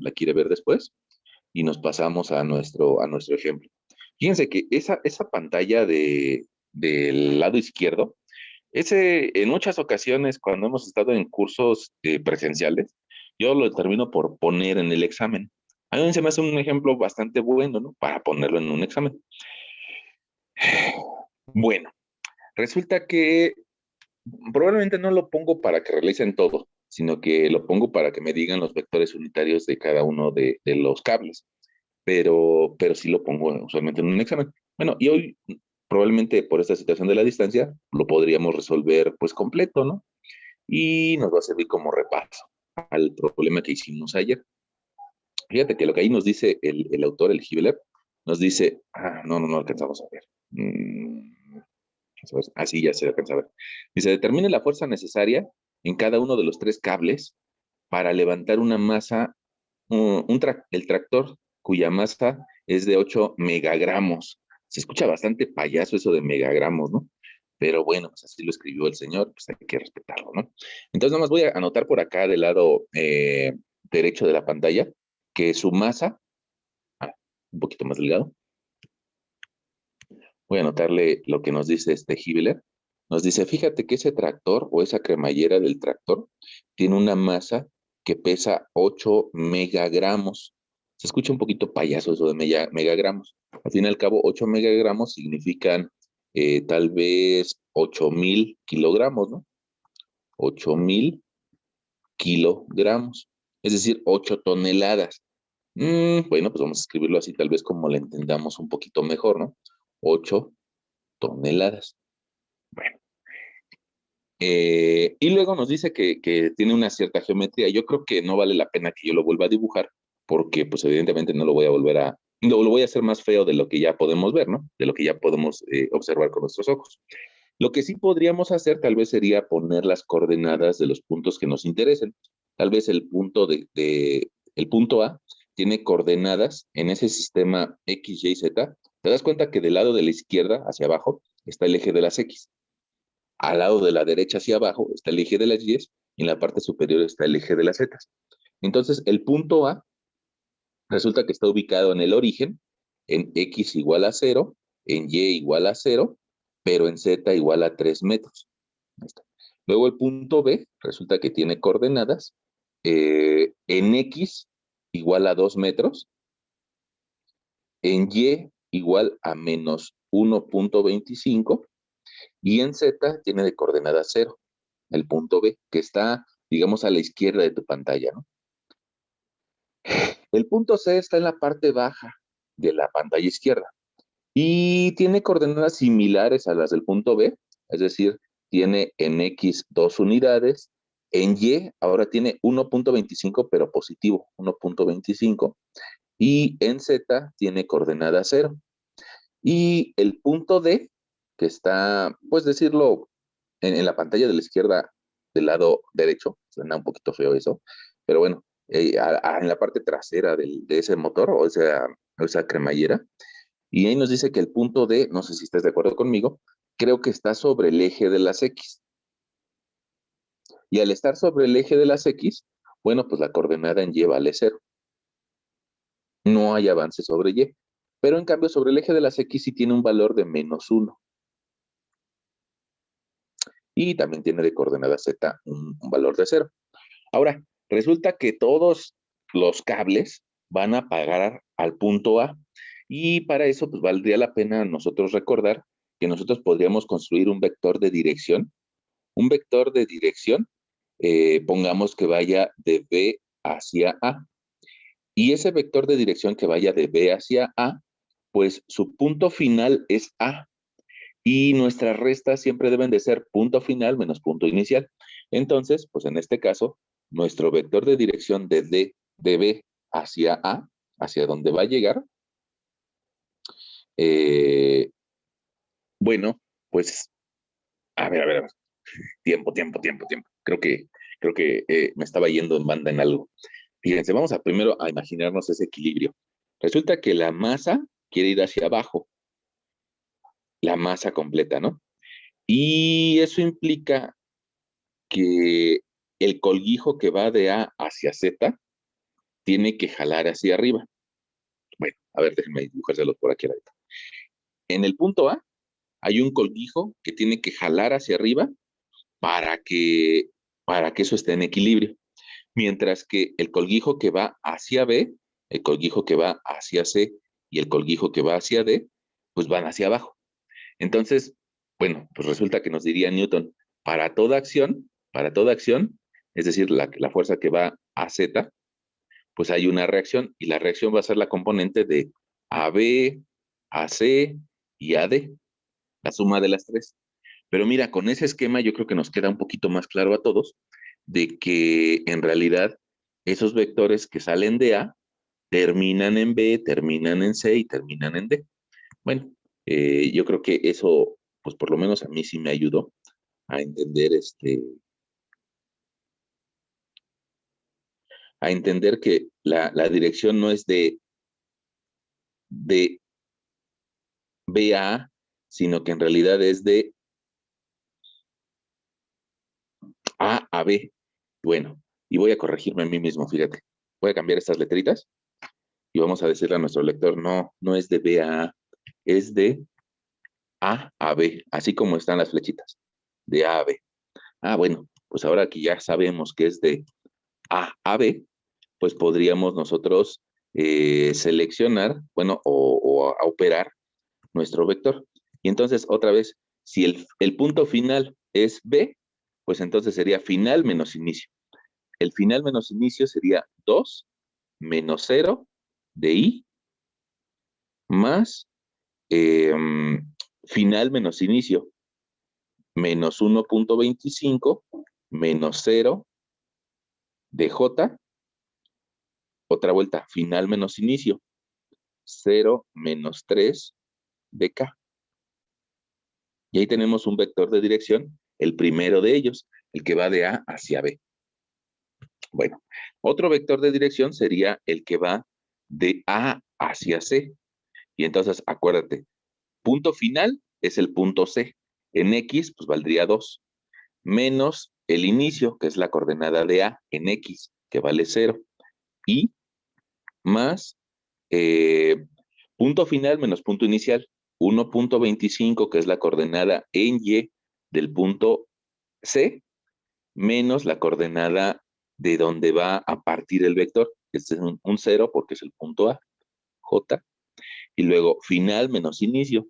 la quiere ver después y nos pasamos a nuestro ejemplo. Fíjense que esa pantalla del lado izquierdo, en muchas ocasiones cuando hemos estado en cursos presenciales, yo lo termino por poner en el examen. A mí se me hace un ejemplo bastante bueno, ¿no? Para ponerlo en un examen. Bueno, resulta que probablemente no lo pongo para que realicen todo, sino que lo pongo para que me digan los vectores unitarios de cada uno de los cables, pero sí lo pongo usualmente en un examen. Bueno, y hoy probablemente por esta situación de la distancia lo podríamos resolver pues completo, ¿no? Y nos va a servir como repaso al problema que hicimos ayer. Fíjate que lo que ahí nos dice el autor, el Hibbeler, nos dice, no alcanzamos a ver. Así ya se alcanza a ver. Dice, determine la fuerza necesaria en cada uno de los tres cables para levantar una masa, el tractor cuya masa es de 8 megagramos. Se escucha bastante payaso eso de megagramos, ¿no? Pero bueno, pues así lo escribió el señor, pues hay que respetarlo, ¿no? Entonces, nada más voy a anotar por acá del lado derecho de la pantalla que su masa, un poquito más delgado, voy a anotarle lo que nos dice este Hibbeler. Nos dice, fíjate que ese tractor o esa cremallera del tractor tiene una masa que pesa 8 megagramos. Se escucha un poquito payaso eso de megagramos. Al fin y al cabo, 8 megagramos significan tal vez 8,000 kilogramos, ¿no? 8,000 kilogramos, es decir, 8 toneladas. Bueno, pues vamos a escribirlo así, tal vez como lo entendamos un poquito mejor, ¿no? 8 toneladas. Bueno, y luego nos dice que tiene una cierta geometría. Yo creo que no vale la pena que yo lo vuelva a dibujar, porque pues evidentemente no lo voy a volver a, no, lo voy a hacer más feo de lo que ya podemos ver, ¿no? De lo que ya podemos observar con nuestros ojos. Lo que sí podríamos hacer tal vez sería poner las coordenadas de los puntos que nos interesen. Tal vez el punto A tiene coordenadas en ese sistema X, Y, Z. Te das cuenta que del lado de la izquierda hacia abajo está el eje de las X. Al lado de la derecha hacia abajo está el eje de las Y y en la parte superior está el eje de las Z. Entonces, el punto A resulta que está ubicado en el origen, en X igual a 0, en Y igual a 0, pero en Z igual a 3 metros. Ahí está. Luego el punto B resulta que tiene coordenadas en X igual a 2 metros, en Y igual a menos 1,25 y en Z tiene de coordenada 0, el punto B, que está, digamos, a la izquierda de tu pantalla, ¿no? El punto C está en la parte baja de la pantalla izquierda y tiene coordenadas similares a las del punto B, es decir, tiene en X 2 unidades, en Y ahora tiene 1,25 pero positivo, 1,25 y en Z tiene coordenada 0. Y el punto D, que está, pues decirlo, en la pantalla de la izquierda del lado derecho, suena un poquito feo eso, pero bueno, en la parte trasera de ese motor o esa cremallera, y ahí nos dice que el punto D, no sé si estás de acuerdo conmigo, creo que está sobre el eje de las X. Y al estar sobre el eje de las X, bueno, pues la coordenada en Y vale 0. No hay avance sobre Y. Pero en cambio, sobre el eje de las X sí tiene un valor de menos 1. Y también tiene de coordenada Z un valor de 0. Ahora, resulta que todos los cables van a pagar al punto A. Y para eso, pues valdría la pena nosotros recordar que nosotros podríamos construir un vector de dirección. Un vector de dirección, pongamos que vaya de B hacia A. Y ese vector de dirección que vaya de B hacia A, pues su punto final es A. Y nuestras restas siempre deben de ser punto final menos punto inicial. Entonces, pues en este caso, nuestro vector de dirección de B hacia A, hacia donde va a llegar, eh, bueno, pues, a ver, tiempo. Creo que me estaba yendo en banda en algo. Fíjense, vamos a primero a imaginarnos ese equilibrio. Resulta que la masa quiere ir hacia abajo, la masa completa, ¿no? Y eso implica que el colguijo que va de A hacia Z tiene que jalar hacia arriba. Bueno, a ver, déjenme dibujárselos por aquí ahorita. En el punto A hay un colguijo que tiene que jalar hacia arriba para que, para que eso esté en equilibrio. Mientras que el colguijo que va hacia B, el colguijo que va hacia C y el colguijo que va hacia D, pues van hacia abajo. Entonces, bueno, pues resulta que nos diría Newton, para toda acción, es decir, la fuerza que va a Z, pues hay una reacción y la reacción va a ser la componente de AB, AC y AD, la suma de las tres. Pero mira, con ese esquema yo creo que nos queda un poquito más claro a todos de que en realidad esos vectores que salen de A terminan en B, terminan en C y terminan en D. Bueno, yo creo que eso, pues por lo menos a mí sí me ayudó a entender a entender que la dirección no es de B a A, sino que en realidad es de A a B. Bueno, y voy a corregirme a mí mismo, fíjate. Voy a cambiar estas letritas y vamos a decirle a nuestro lector, no, no es de B a A, es de A a B, así como están las flechitas, de A a B. Ah, bueno, pues ahora que ya sabemos que es de A a B, pues podríamos nosotros seleccionar, bueno, o a operar nuestro vector. Y entonces, otra vez, si el punto final es B, pues entonces sería final menos inicio. El final menos inicio sería 2 menos 0 de I más eh, final menos inicio menos 1.25 menos 0 de J. Otra vuelta, final menos inicio, 0 menos 3 de K. Y ahí tenemos un vector de dirección, el primero de ellos, el que va de A hacia B. Bueno, otro vector de dirección sería el que va de A hacia C. Y entonces, acuérdate, punto final es el punto C. En X, pues valdría 2, menos el inicio, que es la coordenada de A, en X, que vale 0, y más punto final menos punto inicial, 1.25, que es la coordenada en Y del punto C, menos la coordenada de donde va a partir el vector, que este es un 0 porque es el punto A, J, y luego final menos inicio.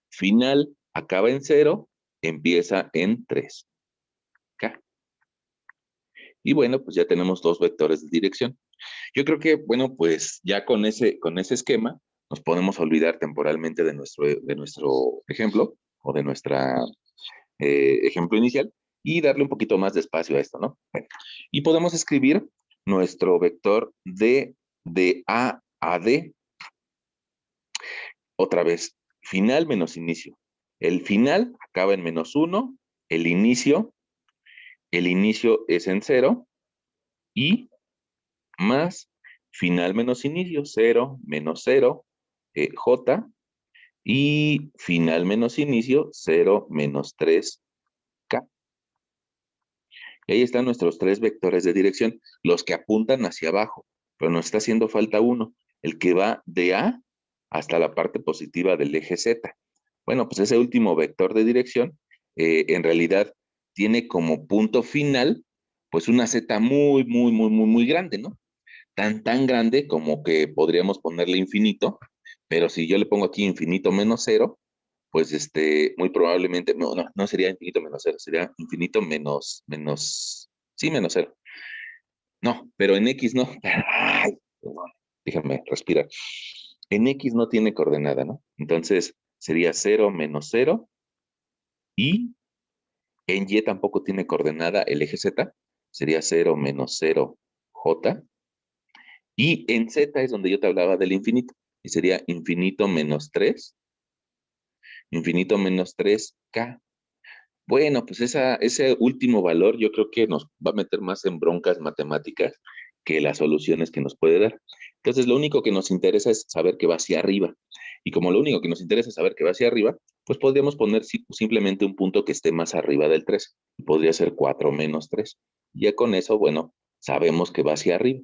Final acaba en 0, empieza en 3, K. Y bueno, pues ya tenemos dos vectores de dirección. Yo creo que, bueno, pues ya con ese esquema nos podemos olvidar temporalmente de nuestro ejemplo o de nuestra ejemplo inicial y darle un poquito más de espacio a esto, ¿no? Bueno, y podemos escribir nuestro vector de A a D, otra vez, final menos inicio. El final acaba en menos 1, el inicio es en 0 y más final menos inicio, 0 menos 0, J, y final menos inicio, 0 menos 3, K. Y ahí están nuestros tres vectores de dirección, los que apuntan hacia abajo, pero nos está haciendo falta uno, el que va de A hasta la parte positiva del eje Z. Bueno, pues ese último vector de dirección, en realidad, tiene como punto final, pues una Z muy grande, ¿no? Tan grande como que podríamos ponerle infinito, pero si yo le pongo aquí infinito menos cero, pues muy probablemente, no sería infinito menos cero, sería infinito sí, menos cero. No, pero en X no. Ay, perdón, déjame respirar. En X no tiene coordenada, ¿no? Entonces sería 0 menos 0 y en Y tampoco tiene coordenada el eje Z, sería 0 menos 0 J. Y en Z es donde yo te hablaba del infinito. Y sería infinito menos 3K. Bueno, pues ese último valor yo creo que nos va a meter más en broncas matemáticas que las soluciones que nos puede dar. Entonces, lo único que nos interesa es saber que va hacia arriba. Y como lo único que nos interesa es saber que va hacia arriba, pues podríamos poner simplemente un punto que esté más arriba del 3. Podría ser 4 menos 3. Ya con eso, bueno, sabemos que va hacia arriba.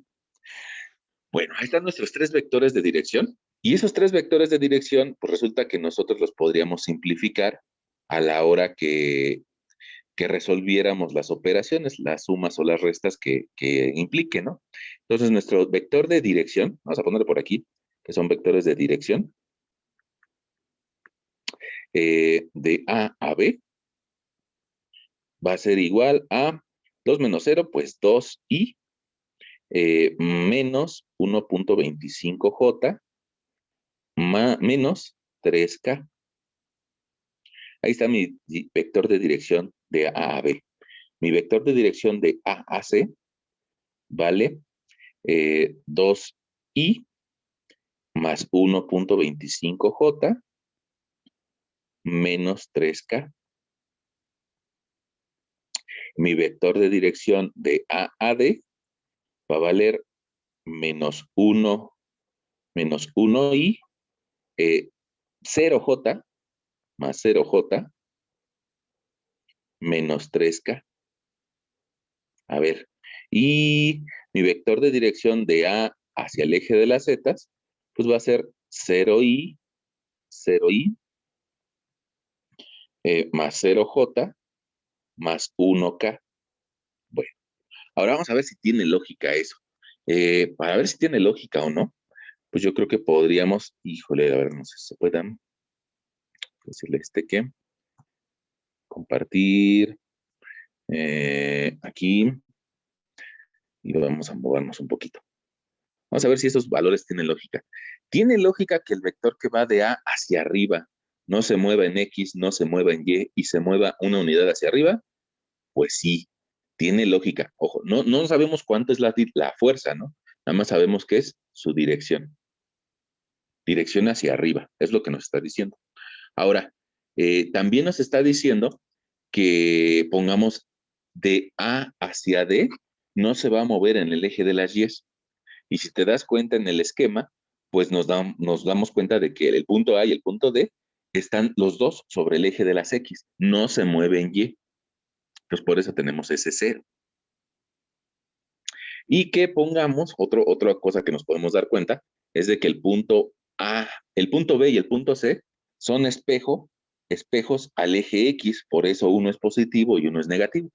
Bueno, ahí están nuestros tres vectores de dirección. Y esos tres vectores de dirección, pues resulta que nosotros los podríamos simplificar a la hora que resolviéramos las operaciones, las sumas o las restas que implique, ¿no? Entonces, nuestro vector de dirección, vamos a ponerlo por aquí, que son vectores de dirección, de A a B, va a ser igual a 2 menos 0, pues 2i menos 1.25j menos 3k. Ahí está mi vector de dirección de A a B. Mi vector de dirección de A a C vale 2i más 1.25j menos 3k. Mi vector de dirección de A a D va a valer menos 1i 0j más 0j menos 3k. A ver, y mi vector de dirección de A hacia el eje de las z, pues va a ser 0i más 0j más 1k. Bueno, ahora vamos a ver si tiene lógica eso. Para ver si tiene lógica o no, pues yo creo que podríamos, híjole, a ver, no sé si se puedan decirle que compartir aquí y vamos a movernos un poquito. Vamos a ver si esos valores tienen lógica. ¿Tiene lógica que el vector que va de A hacia arriba no se mueva en X, no se mueva en Y se mueva una unidad hacia arriba? Pues sí, tiene lógica. Ojo, no sabemos cuánto es la fuerza, ¿no? Nada más sabemos que es su dirección. Dirección hacia arriba, es lo que nos está diciendo. Ahora, también nos está diciendo que pongamos de A hacia D, no se va a mover en el eje de las Y. Y si te das cuenta en el esquema, pues nos damos cuenta de que el punto A y el punto D están los dos sobre el eje de las X, no se mueven Y. Pues por eso tenemos ese cero. Y que pongamos, otra cosa que nos podemos dar cuenta, es de que el punto A, el punto B y el punto C son espejos al eje X, por eso uno es positivo y uno es negativo.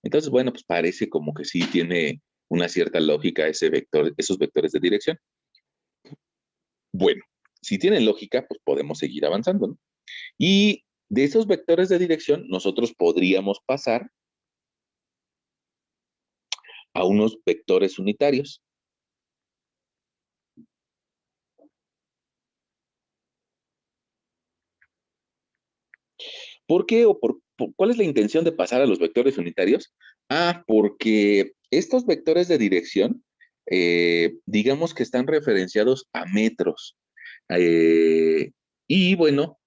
Entonces, bueno, pues parece como que sí tiene una cierta lógica ese vector, esos vectores de dirección. Bueno, si tienen lógica, pues podemos seguir avanzando, ¿no? Y de esos vectores de dirección, nosotros podríamos pasar a unos vectores unitarios. ¿Por qué o cuál es la intención de pasar a los vectores unitarios? Porque estos vectores de dirección, digamos que están referenciados a metros. Eh, y bueno,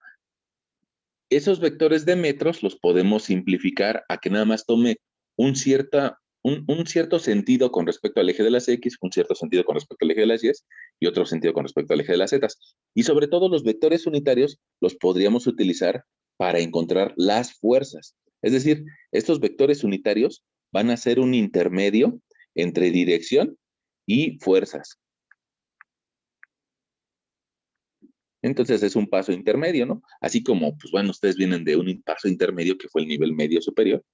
esos vectores de metros los podemos simplificar a que nada más tome un cierto sentido con respecto al eje de las X, un cierto sentido con respecto al eje de las Y y otro sentido con respecto al eje de las Z. Y sobre todo los vectores unitarios los podríamos utilizar para encontrar las fuerzas. Es decir, estos vectores unitarios van a ser un intermedio entre dirección y fuerzas. Entonces es un paso intermedio, ¿no? Así como, pues bueno, ustedes vienen de un paso intermedio que fue el nivel medio superior.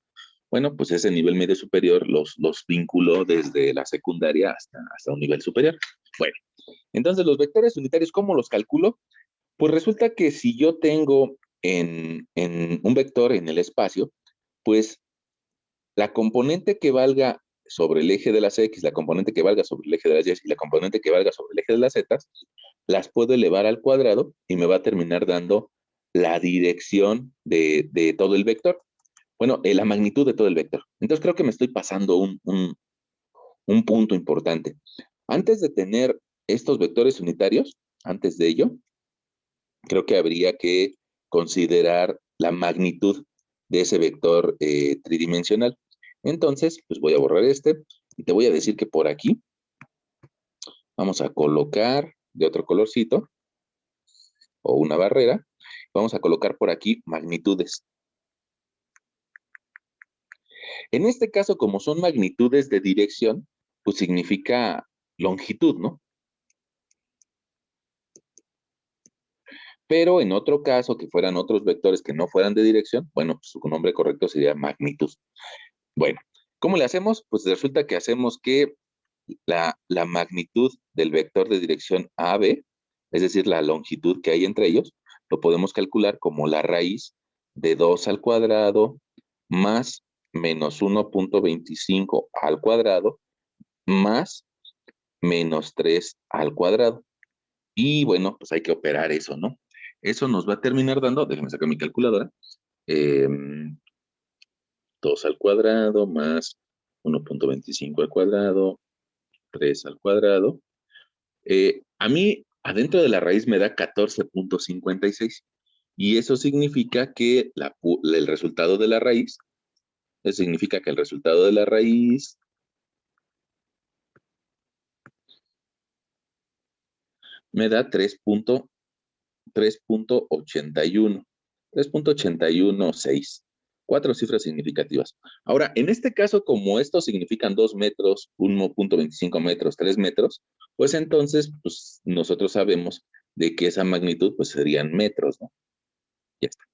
Bueno, pues ese nivel medio superior los vinculó desde la secundaria hasta un nivel superior. Bueno, entonces los vectores unitarios, ¿cómo los calculo? Pues resulta que si yo tengo en un vector en el espacio, pues la componente que valga sobre el eje de las X, la componente que valga sobre el eje de las Y y la componente que valga sobre el eje de las Z, las puedo elevar al cuadrado y me va a terminar dando la dirección de todo el vector. Bueno, la magnitud de todo el vector. Entonces creo que me estoy pasando un punto importante. Antes de tener estos vectores unitarios, antes de ello, creo que habría que considerar la magnitud de ese vector tridimensional. Entonces, pues voy a borrar este y te voy a decir que por aquí vamos a colocar de otro colorcito o una barrera. Vamos a colocar por aquí magnitudes. En este caso, como son magnitudes de dirección, pues significa longitud, ¿no? Pero en otro caso, que fueran otros vectores que no fueran de dirección, bueno, pues su nombre correcto sería magnitud. Bueno, ¿cómo le hacemos? Pues resulta que hacemos que la magnitud del vector de dirección AB, es decir, la longitud que hay entre ellos, lo podemos calcular como la raíz de 2 al cuadrado más menos 1.25 al cuadrado más menos 3 al cuadrado. Y bueno, pues hay que operar eso, ¿no? Eso nos va a terminar dando, déjame sacar mi calculadora, eh, 2 al cuadrado más 1.25 al cuadrado, 3 al cuadrado. A mí, adentro de la raíz me da 14.56. Y eso significa que el resultado de la raíz, eso significa que el resultado de la raíz me da 3.81, 3.816. Cuatro cifras significativas. Ahora, en este caso, como estos significan 2 metros, 1.25 metros, 3 metros, pues entonces, pues nosotros sabemos de que esa magnitud pues serían metros, ¿no? Ya está.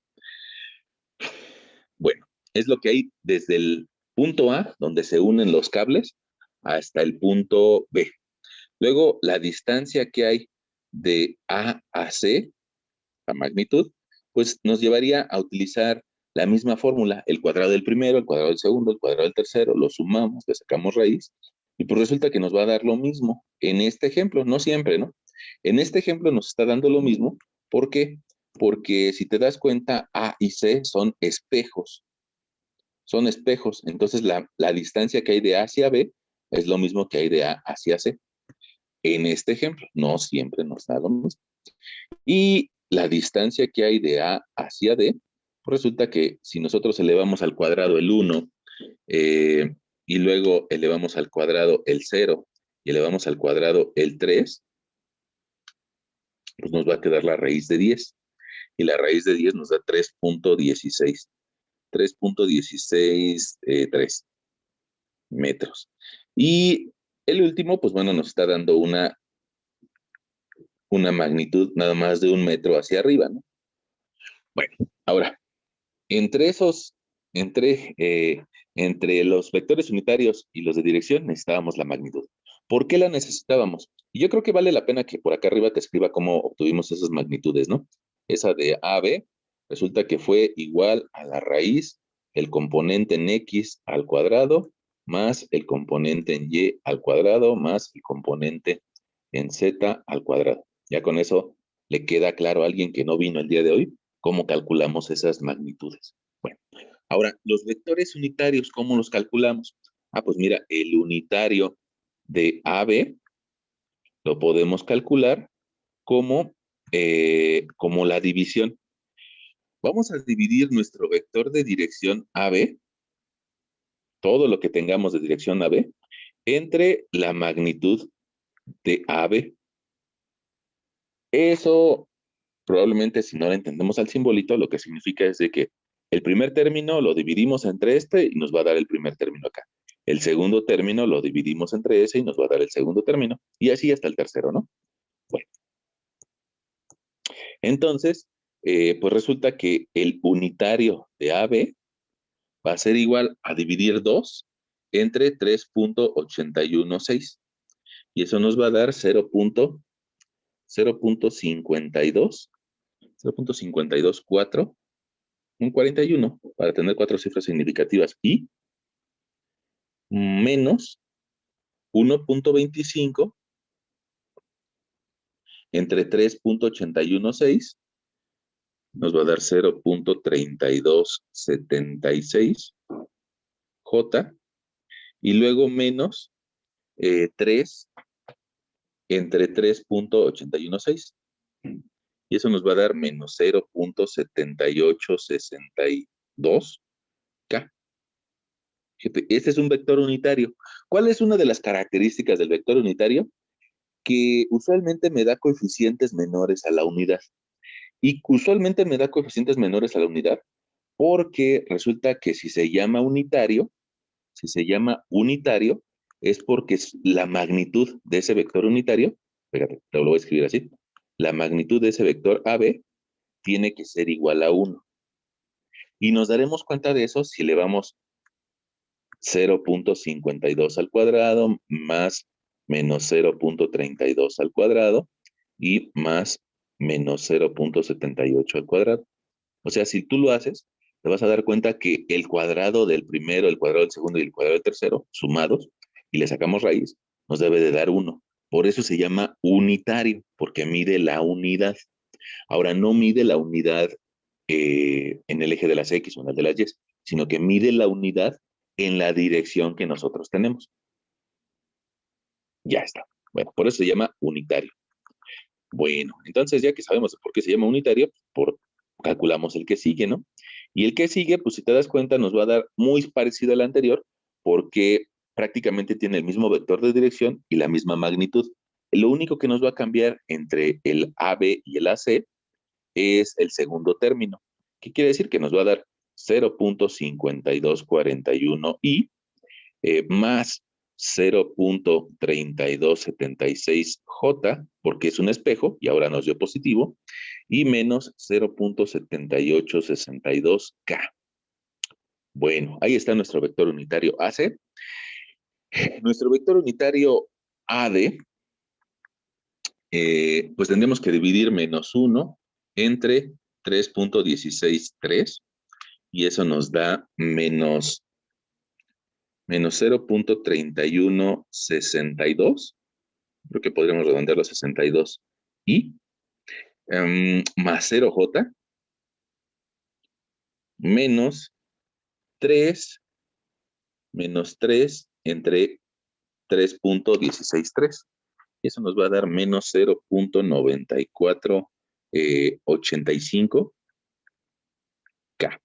Bueno, es lo que hay desde el punto A, donde se unen los cables, hasta el punto B. Luego, la distancia que hay de A a C, la magnitud, pues nos llevaría a utilizar la misma fórmula, el cuadrado del primero, el cuadrado del segundo, el cuadrado del tercero, lo sumamos, le sacamos raíz, y pues resulta que nos va a dar lo mismo. En este ejemplo, no siempre, ¿no? En este ejemplo nos está dando lo mismo. ¿Por qué? Porque si te das cuenta, A y C son espejos. Son espejos. Entonces, la distancia que hay de A hacia B es lo mismo que hay de A hacia C. En este ejemplo, no siempre nos da lo mismo. Y la distancia que hay de A hacia D, pues resulta que si nosotros elevamos al cuadrado el 1 y luego elevamos al cuadrado el 0 y elevamos al cuadrado el 3, pues nos va a quedar la raíz de 10. Y la raíz de 10 nos da 3.16. 3.163 metros. Y el último, pues bueno, nos está dando una magnitud nada más de 1 metro hacia arriba, ¿no? Bueno, ahora, entre esos, entre, eh, entre los vectores unitarios y los de dirección necesitábamos la magnitud. ¿Por qué la necesitábamos? Y yo creo que vale la pena que por acá arriba te escriba cómo obtuvimos esas magnitudes, ¿no? Esa de AB resulta que fue igual a la raíz el componente en X al cuadrado más el componente en Y al cuadrado más el componente en Z al cuadrado. Ya con eso le queda claro a alguien que no vino el día de hoy cómo calculamos esas magnitudes. Bueno, ahora, los vectores unitarios, ¿cómo los calculamos? Ah, pues mira, el unitario de AB lo podemos calcular como, como la división. Vamos a dividir nuestro vector de dirección AB, todo lo que tengamos de dirección AB, entre la magnitud de AB. Eso probablemente si no le entendemos al simbolito, lo que significa es de que el primer término lo dividimos entre este y nos va a dar el primer término acá. El segundo término lo dividimos entre ese y nos va a dar el segundo término. Y así hasta el tercero, ¿no? Bueno, entonces, pues resulta que el unitario de AB va a ser igual a dividir 2 entre 3.816. Y eso nos va a dar 0.52, 0.524, un 41, para tener cuatro cifras significativas, y menos 1.25 entre 3.816 nos va a dar 0.3276 J, y luego menos 3 entre 3.816. Y eso nos va a dar menos 0.7862 K. Este es un vector unitario. ¿Cuál es una de las características del vector unitario? Que usualmente me da coeficientes menores a la unidad. Y usualmente me da coeficientes menores a la unidad porque resulta que si se llama unitario, es porque la magnitud de ese vector unitario, espérate, te lo voy a escribir así, la magnitud de ese vector AB tiene que ser igual a 1. Y nos daremos cuenta de eso si elevamos 0.52 al cuadrado más menos 0.32 al cuadrado y más menos 0.78 al cuadrado. O sea, si tú lo haces, te vas a dar cuenta que el cuadrado del primero, el cuadrado del segundo y el cuadrado del tercero, sumados, y le sacamos raíz, nos debe de dar 1. Por eso se llama unitario, porque mide la unidad. Ahora, no mide la unidad en el eje de las X o en el de las Y, sino que mide la unidad en la dirección que nosotros tenemos. Ya está. Bueno, por eso se llama unitario. Bueno, entonces ya que sabemos por qué se llama unitario, calculamos el que sigue, ¿no? Y el que sigue, pues si te das cuenta, nos va a dar muy parecido al anterior, porque prácticamente tiene el mismo vector de dirección y la misma magnitud. Lo único que nos va a cambiar entre el AB y el AC es el segundo término. ¿Qué quiere decir? Que nos va a dar 0.5241i más 0.3276j, porque es un espejo y ahora nos dio positivo, y menos 0.7862k. Bueno, ahí está nuestro vector unitario AC. Nuestro vector unitario AD, pues tendremos que dividir menos 1 entre 3.163 y eso nos da menos 0.3162, creo que podríamos redondearlo a 62, y más 0j menos 3 menos 3 entre 3.163. Y eso nos va a dar menos 0.9485K.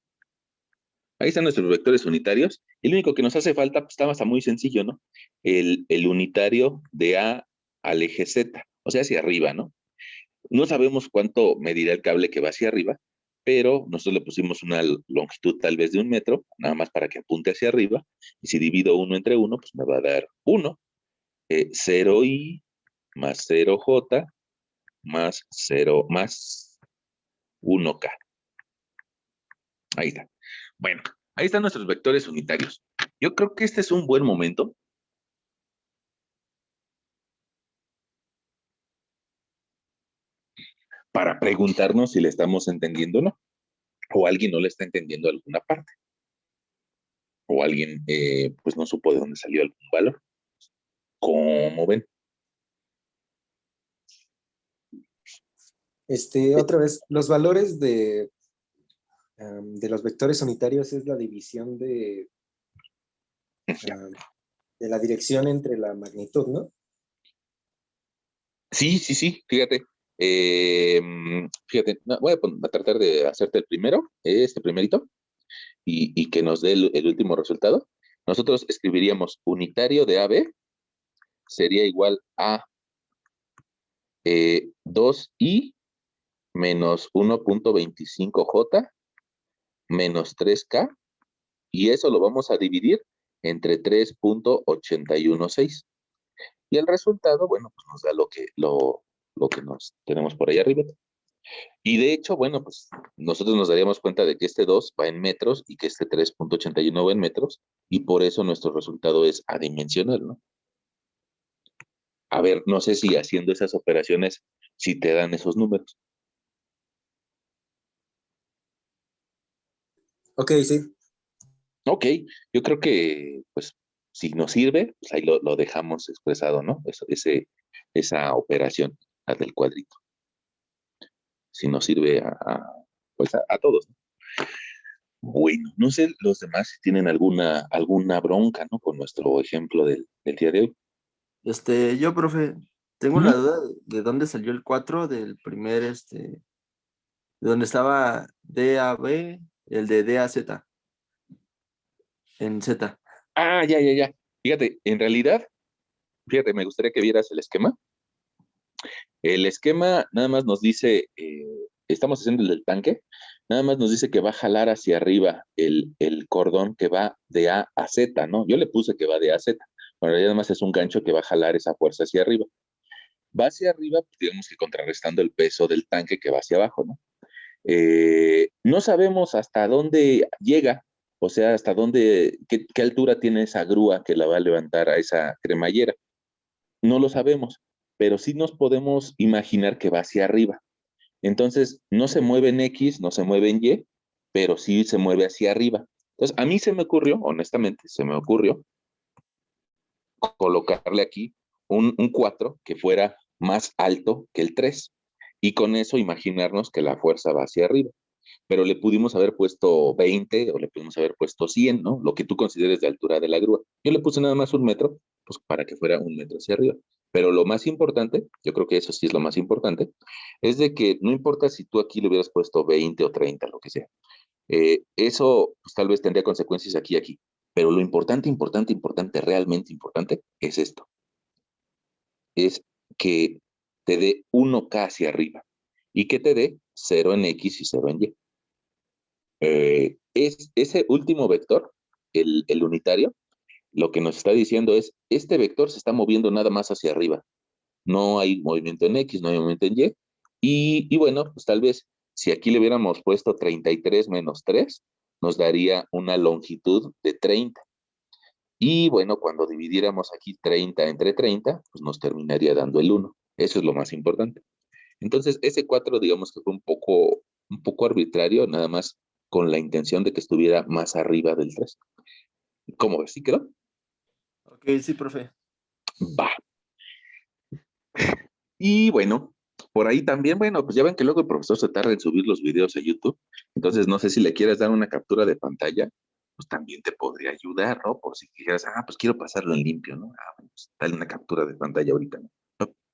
Ahí están nuestros vectores unitarios. Y lo único que nos hace falta, pues está muy sencillo, ¿no? El unitario de A al eje Z, o sea, hacia arriba, ¿no? No sabemos cuánto medirá el cable que va hacia arriba, pero nosotros le pusimos una longitud tal vez de 1 metro, nada más para que apunte hacia arriba. Y si divido 1 entre 1, pues me va a dar 1. 0i más 0j más 0 más 1k. Ahí está. Bueno, ahí están nuestros vectores unitarios. Yo creo que este es un buen momento para preguntarnos si le estamos entendiendo o no, o alguien no le está entendiendo alguna parte, o alguien pues no supo de dónde salió algún valor. ¿Cómo ven? Otra vez, los valores de los vectores unitarios es la división de la dirección entre la magnitud, ¿no? Sí, sí, sí, fíjate. Fíjate, no, voy a tratar de hacerte el primero, este primerito, y que nos dé el último resultado. Nosotros escribiríamos unitario de AB sería igual a 2i menos 1.25j menos 3k, y eso lo vamos a dividir entre 3.816. Y el resultado, bueno, pues nos da lo que nos tenemos por ahí arriba. Y de hecho, bueno, pues nosotros nos daríamos cuenta de que este 2 va en metros y que este 3.81 va en metros, y por eso nuestro resultado es adimensional, ¿no? A ver, no sé si haciendo esas operaciones, si te dan esos números. Ok, sí. Ok, yo creo que, pues, si nos sirve, pues ahí lo dejamos expresado, ¿no? Esa operación, la del cuadrito. Si nos sirve pues a todos, ¿no? Bueno, no sé los demás si tienen alguna bronca, ¿no? Con nuestro ejemplo del día de hoy. Yo, profe, tengo la Ujú. duda de dónde salió el 4 del primer, de donde estaba DAB, el de DAZ, en Z. Ah, ya, ya, ya. Fíjate, en realidad, fíjate, me gustaría que vieras el esquema. El esquema nada más nos dice, estamos haciendo el del tanque, nada más nos dice que va a jalar hacia arriba el cordón que va de A a Z, ¿no? Yo le puse que va de A a Z, pero en realidad nada más es un gancho que va a jalar esa fuerza hacia arriba. Va hacia arriba, pues, digamos que contrarrestando el peso del tanque que va hacia abajo, ¿no? No sabemos hasta dónde llega, o sea, hasta dónde, qué altura tiene esa grúa que la va a levantar a esa cremallera. No lo sabemos, pero sí nos podemos imaginar que va hacia arriba. Entonces, no se mueve en X, no se mueve en Y, pero sí se mueve hacia arriba. Entonces, a mí se me ocurrió, honestamente, se me ocurrió colocarle aquí un 4 que fuera más alto que el 3 y con eso imaginarnos que la fuerza va hacia arriba. Pero le pudimos haber puesto 20 o le pudimos haber puesto 100, ¿no? Lo que tú consideres de altura de la grúa. Yo le puse nada más 1 metro, pues para que fuera 1 metro hacia arriba. Pero lo más importante, yo creo que eso sí es lo más importante, es de que no importa si tú aquí le hubieras puesto 20 o 30, lo que sea. Eso pues, tal vez tendría consecuencias aquí y aquí. Pero lo importante, importante, importante, realmente importante, es esto. Es que te dé 1K hacia arriba y que te dé 0 en X y 0 en Y. Es ese último vector, el unitario, lo que nos está diciendo es, este vector se está moviendo nada más hacia arriba. No hay movimiento en X, no hay movimiento en Y. Y bueno, pues tal vez si aquí le hubiéramos puesto 33 menos 3, nos daría una longitud de 30. Y bueno, cuando dividiéramos aquí 30 entre 30, pues nos terminaría dando el 1. Eso es lo más importante. Entonces, ese 4, digamos que fue un poco arbitrario, nada más con la intención de que estuviera más arriba del 3. ¿Cómo ves? ¿Sí quedó? Ok, sí, profe. Va. Y bueno, por ahí también, bueno, pues ya ven que luego el profesor se tarda en subir los videos a YouTube. Entonces, no sé si le quieres dar una captura de pantalla, pues también te podría ayudar, ¿no? Por si quieras, pues quiero pasarlo en limpio, ¿no? Bueno, pues dale una captura de pantalla ahorita, ¿no?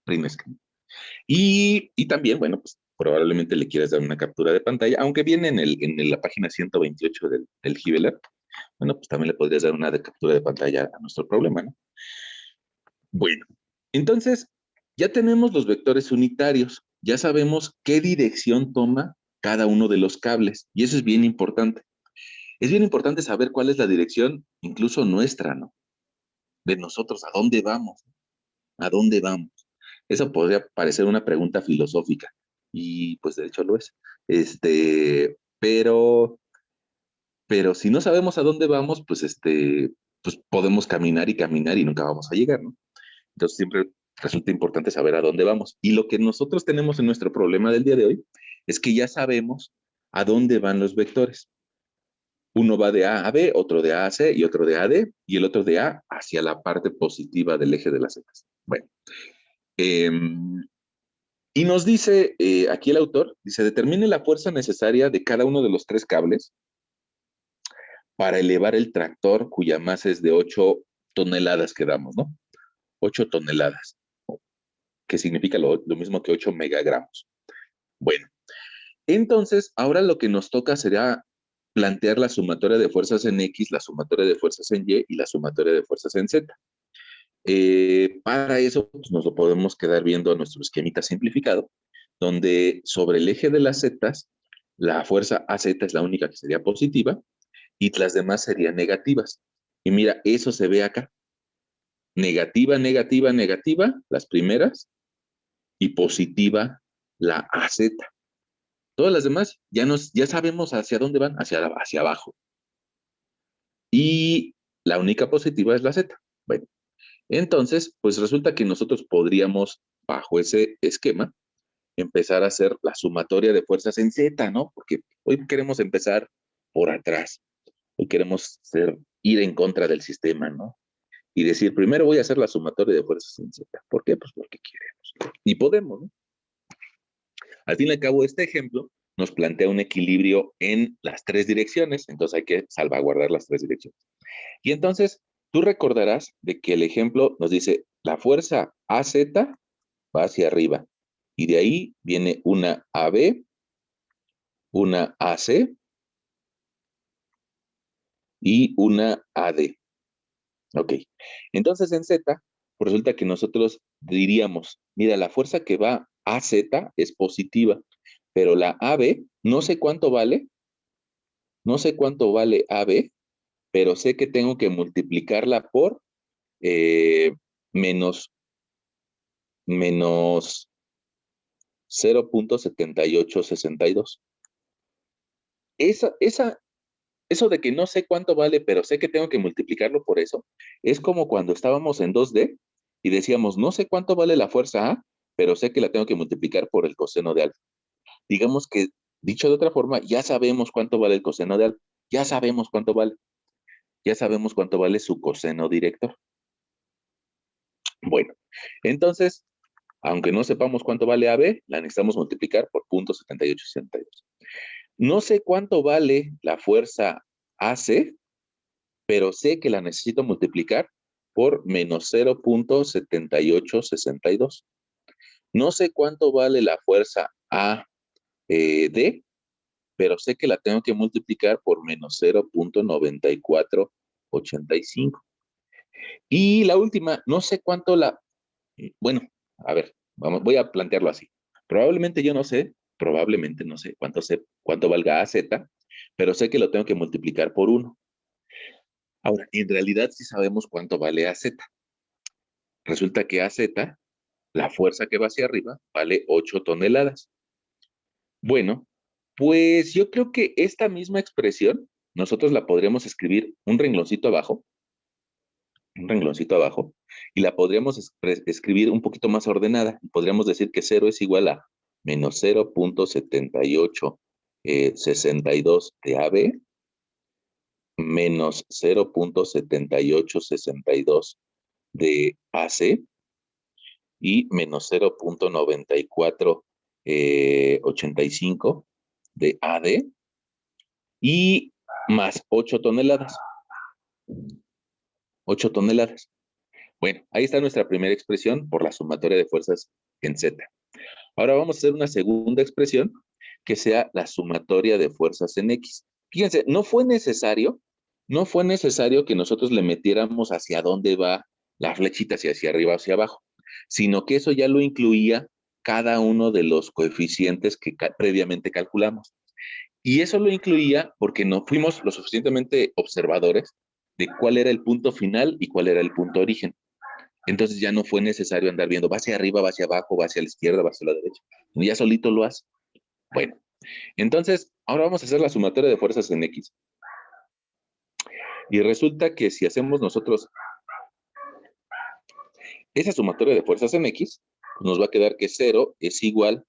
Print screen. Y también, bueno, pues probablemente le quieras dar una captura de pantalla, aunque viene en la página 128 del Giveler, bueno, pues también le podrías dar una de captura de pantalla a nuestro problema, ¿no? Bueno, entonces ya tenemos los vectores unitarios, ya sabemos qué dirección toma cada uno de los cables, y eso es bien importante. Es bien importante saber cuál es la dirección, incluso nuestra, ¿no? De nosotros, ¿a dónde vamos? ¿A dónde vamos? Eso podría parecer una pregunta filosófica, y pues de hecho lo es. Pero si no sabemos a dónde vamos, pues podemos caminar y caminar y nunca vamos a llegar, ¿no? Entonces siempre resulta importante saber a dónde vamos. Y lo que nosotros tenemos en nuestro problema del día de hoy es que ya sabemos a dónde van los vectores. Uno va de A a B, otro de A a C y otro de A a D, y el otro de A hacia la parte positiva del eje de las zetas. Bueno, eh, y nos dice aquí el autor, dice, determine la fuerza necesaria de cada uno de los 3 cables para elevar el tractor cuya masa es de 8 toneladas que damos, ¿no? 8 toneladas, que significa lo mismo que 8 megagramos. Bueno, entonces ahora lo que nos toca será plantear la sumatoria de fuerzas en X, la sumatoria de fuerzas en Y y la sumatoria de fuerzas en Z. Para eso pues, nos lo podemos quedar viendo nuestro esquemita simplificado, donde sobre el eje de las zetas, la fuerza AZ es la única que sería positiva y las demás serían negativas. Y mira, eso se ve acá. Negativa, negativa, negativa, las primeras, y positiva la AZ. Todas las demás ya sabemos hacia dónde van, hacia abajo. Y la única positiva es la Z. Bueno, entonces, pues resulta que nosotros podríamos, bajo ese esquema, empezar a hacer la sumatoria de fuerzas en Z, ¿no? Porque hoy queremos empezar por atrás. Hoy queremos ir en contra del sistema, ¿no? Y decir, primero voy a hacer la sumatoria de fuerzas en Z. ¿Por qué? Pues porque queremos. Y podemos, ¿no? Al fin y al cabo, este ejemplo nos plantea un equilibrio en las 3 direcciones, entonces hay que salvaguardar las 3 direcciones. Y entonces, tú recordarás de que el ejemplo nos dice, la fuerza AZ va hacia arriba, y de ahí viene una AB, una AC y una AD. Ok, entonces en Z, pues resulta que nosotros diríamos, mira, la fuerza que va a Z es positiva, pero la AB, no sé cuánto vale AB, pero sé que tengo que multiplicarla por eh, menos, menos 0.7862. Eso de que no sé cuánto vale, pero sé que tengo que multiplicarlo por eso, es como cuando estábamos en 2D y decíamos, no sé cuánto vale la fuerza A, pero sé que la tengo que multiplicar por el coseno de alfa. Digamos que, dicho de otra forma, ya sabemos cuánto vale el coseno de alfa, ya sabemos cuánto vale, ya sabemos cuánto vale su coseno director. Bueno, entonces, aunque no sepamos cuánto vale AB, la necesitamos multiplicar por 0.7862. No sé cuánto vale la fuerza AC, pero sé que la necesito multiplicar por menos 0.7862. No sé cuánto vale la fuerza AD, pero sé que la tengo que multiplicar por menos 0.9485. Y la última, no sé cuánto bueno, a ver, voy a plantearlo así. Probablemente no sé cuánto valga AZ, pero sé que lo tengo que multiplicar por 1. Ahora, en realidad sí sabemos cuánto vale AZ. Resulta que AZ, la fuerza que va hacia arriba, vale 8 toneladas. Bueno, pues yo creo que esta misma expresión nosotros la podríamos escribir un rengloncito abajo, y la podríamos escribir un poquito más ordenada. Podríamos decir que 0 es igual a menos 0.7862 de AB, menos 0.7862 de AC, y menos 0.9485 de AD, y más 8 toneladas. 8 toneladas. Bueno, ahí está nuestra primera expresión por la sumatoria de fuerzas en Z. Ahora vamos a hacer una segunda expresión que sea la sumatoria de fuerzas en X. Fíjense, no fue necesario que nosotros le metiéramos hacia dónde va la flechita, si hacia arriba o hacia abajo, sino que eso ya lo incluía cada uno de los coeficientes que previamente calculamos. Y eso lo incluía porque no fuimos lo suficientemente observadores de cuál era el punto final y cuál era el punto origen. Entonces ya no fue necesario andar viendo, va hacia arriba, va hacia abajo, va hacia la izquierda, va hacia la derecha. Ya solito lo hace. Bueno, entonces ahora vamos a hacer la sumatoria de fuerzas en X. Y resulta que si hacemos nosotros esa sumatoria de fuerzas en X, nos va a quedar que 0 es igual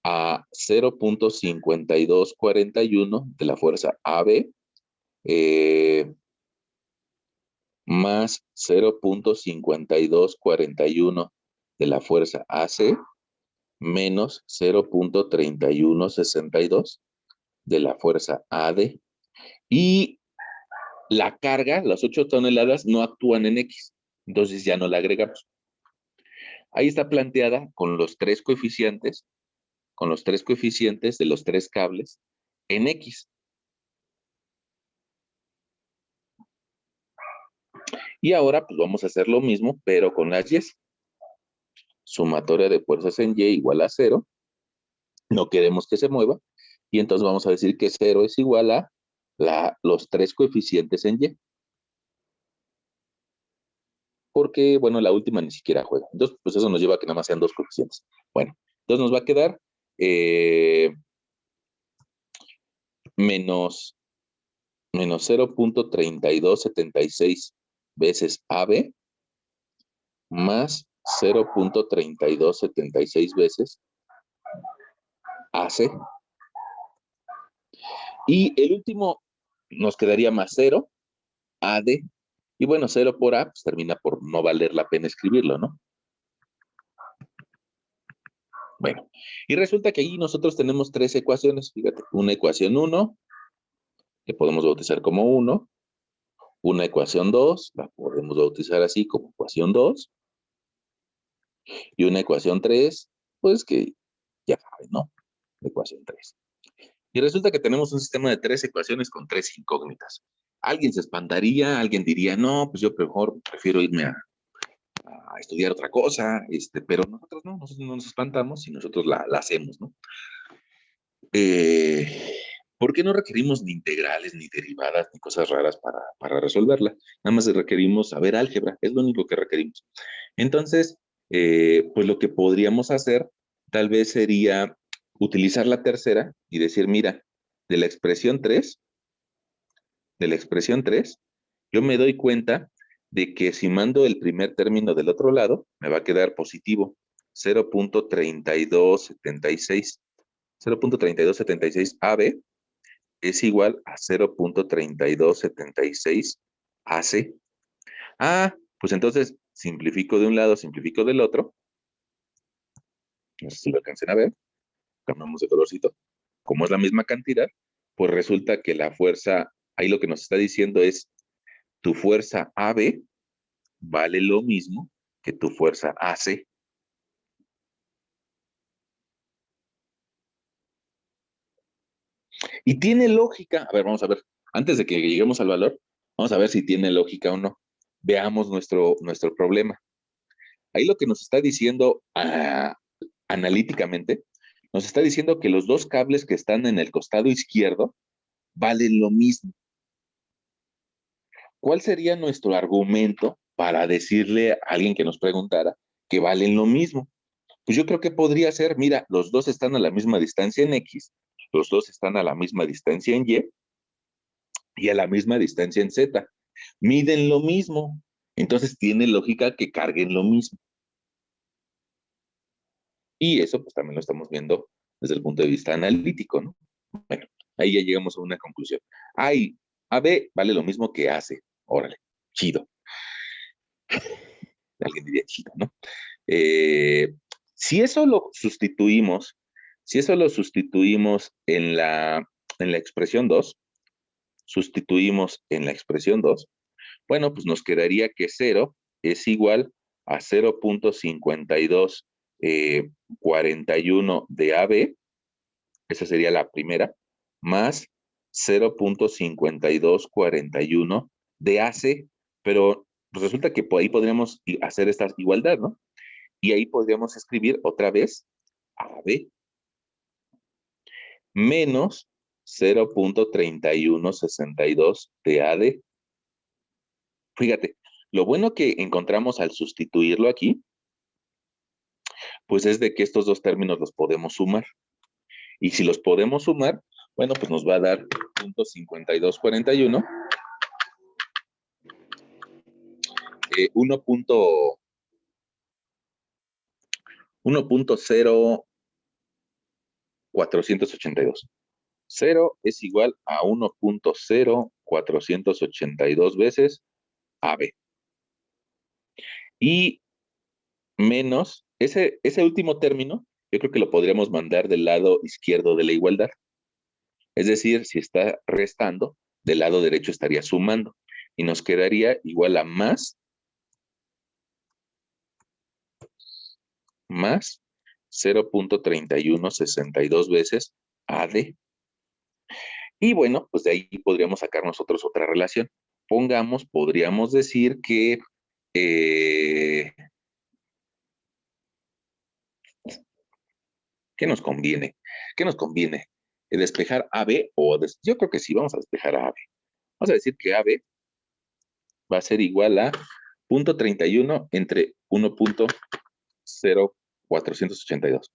a 0.5241 de la fuerza AB, más 0.5241 de la fuerza AC, menos 0.3162 de la fuerza AD. Y la carga, las 8 toneladas, no actúan en X. Entonces ya no la agregamos. Ahí está planteada con los tres coeficientes de los tres cables en X. Y ahora pues vamos a hacer lo mismo, pero con las Y. Sumatoria de fuerzas en Y igual a 0. No queremos que se mueva. Y entonces vamos a decir que 0 es igual a los tres coeficientes en Y. Porque, bueno, la última ni siquiera juega. Entonces, pues eso nos lleva a que nada más sean dos coeficientes. Bueno, entonces nos va a quedar menos 0.3276 veces AB más 0.3276 veces AC. Y el último nos quedaría más 0, AD. Y bueno, 0 por A, pues termina por no valer la pena escribirlo, ¿no? Bueno, y resulta que ahí nosotros tenemos tres ecuaciones, fíjate, una ecuación 1, que podemos bautizar como 1, una ecuación 2, la podemos bautizar así como ecuación 2, y una ecuación 3, pues que ya saben, ¿no? Ecuación 3. Y resulta que tenemos un sistema de tres ecuaciones con tres incógnitas. Alguien se espantaría, alguien diría, no, pues yo mejor prefiero irme a estudiar otra cosa, pero nosotros no nos espantamos y nosotros la hacemos, ¿no? ¿Por qué no requerimos ni integrales, ni derivadas, ni cosas raras para resolverla? Nada más requerimos saber álgebra, es lo único que requerimos. Entonces, pues lo que podríamos hacer tal vez sería utilizar la tercera y decir, mira, de la expresión 3, yo me doy cuenta de que si mando el primer término del otro lado, me va a quedar positivo, 0.3276. 0.3276 AB es igual a 0.3276 AC. Ah, pues entonces simplifico de un lado, simplifico del otro. No sé si lo alcancen a ver. Cambiamos de colorcito. Como es la misma cantidad, pues resulta que la fuerza, ahí lo que nos está diciendo es, tu fuerza AB vale lo mismo que tu fuerza AC. Y tiene lógica. A ver, vamos a ver. Antes de que lleguemos al valor, vamos a ver si tiene lógica o no. Veamos nuestro problema. Ahí lo que nos está diciendo analíticamente, nos está diciendo que los dos cables que están en el costado izquierdo valen lo mismo. ¿Cuál sería nuestro argumento para decirle a alguien que nos preguntara que valen lo mismo? Pues yo creo que podría ser, mira, los dos están a la misma distancia en X, los dos están a la misma distancia en Y a la misma distancia en Z. Miden lo mismo. Entonces tiene lógica que carguen lo mismo. Y eso pues también lo estamos viendo desde el punto de vista analítico, ¿no? Bueno, ahí ya llegamos a una conclusión. Ay, AB vale lo mismo que AC. Órale, chido. Alguien diría chido, ¿no? Si eso lo sustituimos, en la expresión 2, bueno, pues nos quedaría que 0 es igual a 0.5241 de AB, esa sería la primera, más 0.5241 de AC, pero pues resulta que por ahí podríamos hacer esta igualdad, ¿no? Y ahí podríamos escribir otra vez AB menos 0.3162 de AD. Fíjate, lo bueno que encontramos al sustituirlo aquí, pues es de que estos dos términos los podemos sumar. Y si los podemos sumar, bueno, pues nos va a dar 0.5241, 1.0482. 0 es igual a 1.0482 veces AB. Y menos, ese último término, yo creo que lo podríamos mandar del lado izquierdo de la igualdad. Es decir, si está restando, del lado derecho estaría sumando. Y nos quedaría igual a más 0.3162 veces AD. Y bueno, pues de ahí podríamos sacar nosotros otra relación. Podríamos decir que ¿qué nos conviene? ¿Qué nos conviene? ¿Despejar AB yo creo que sí, vamos a despejar a AB. Vamos a decir que AB va a ser igual a 0.31 entre 1.0482.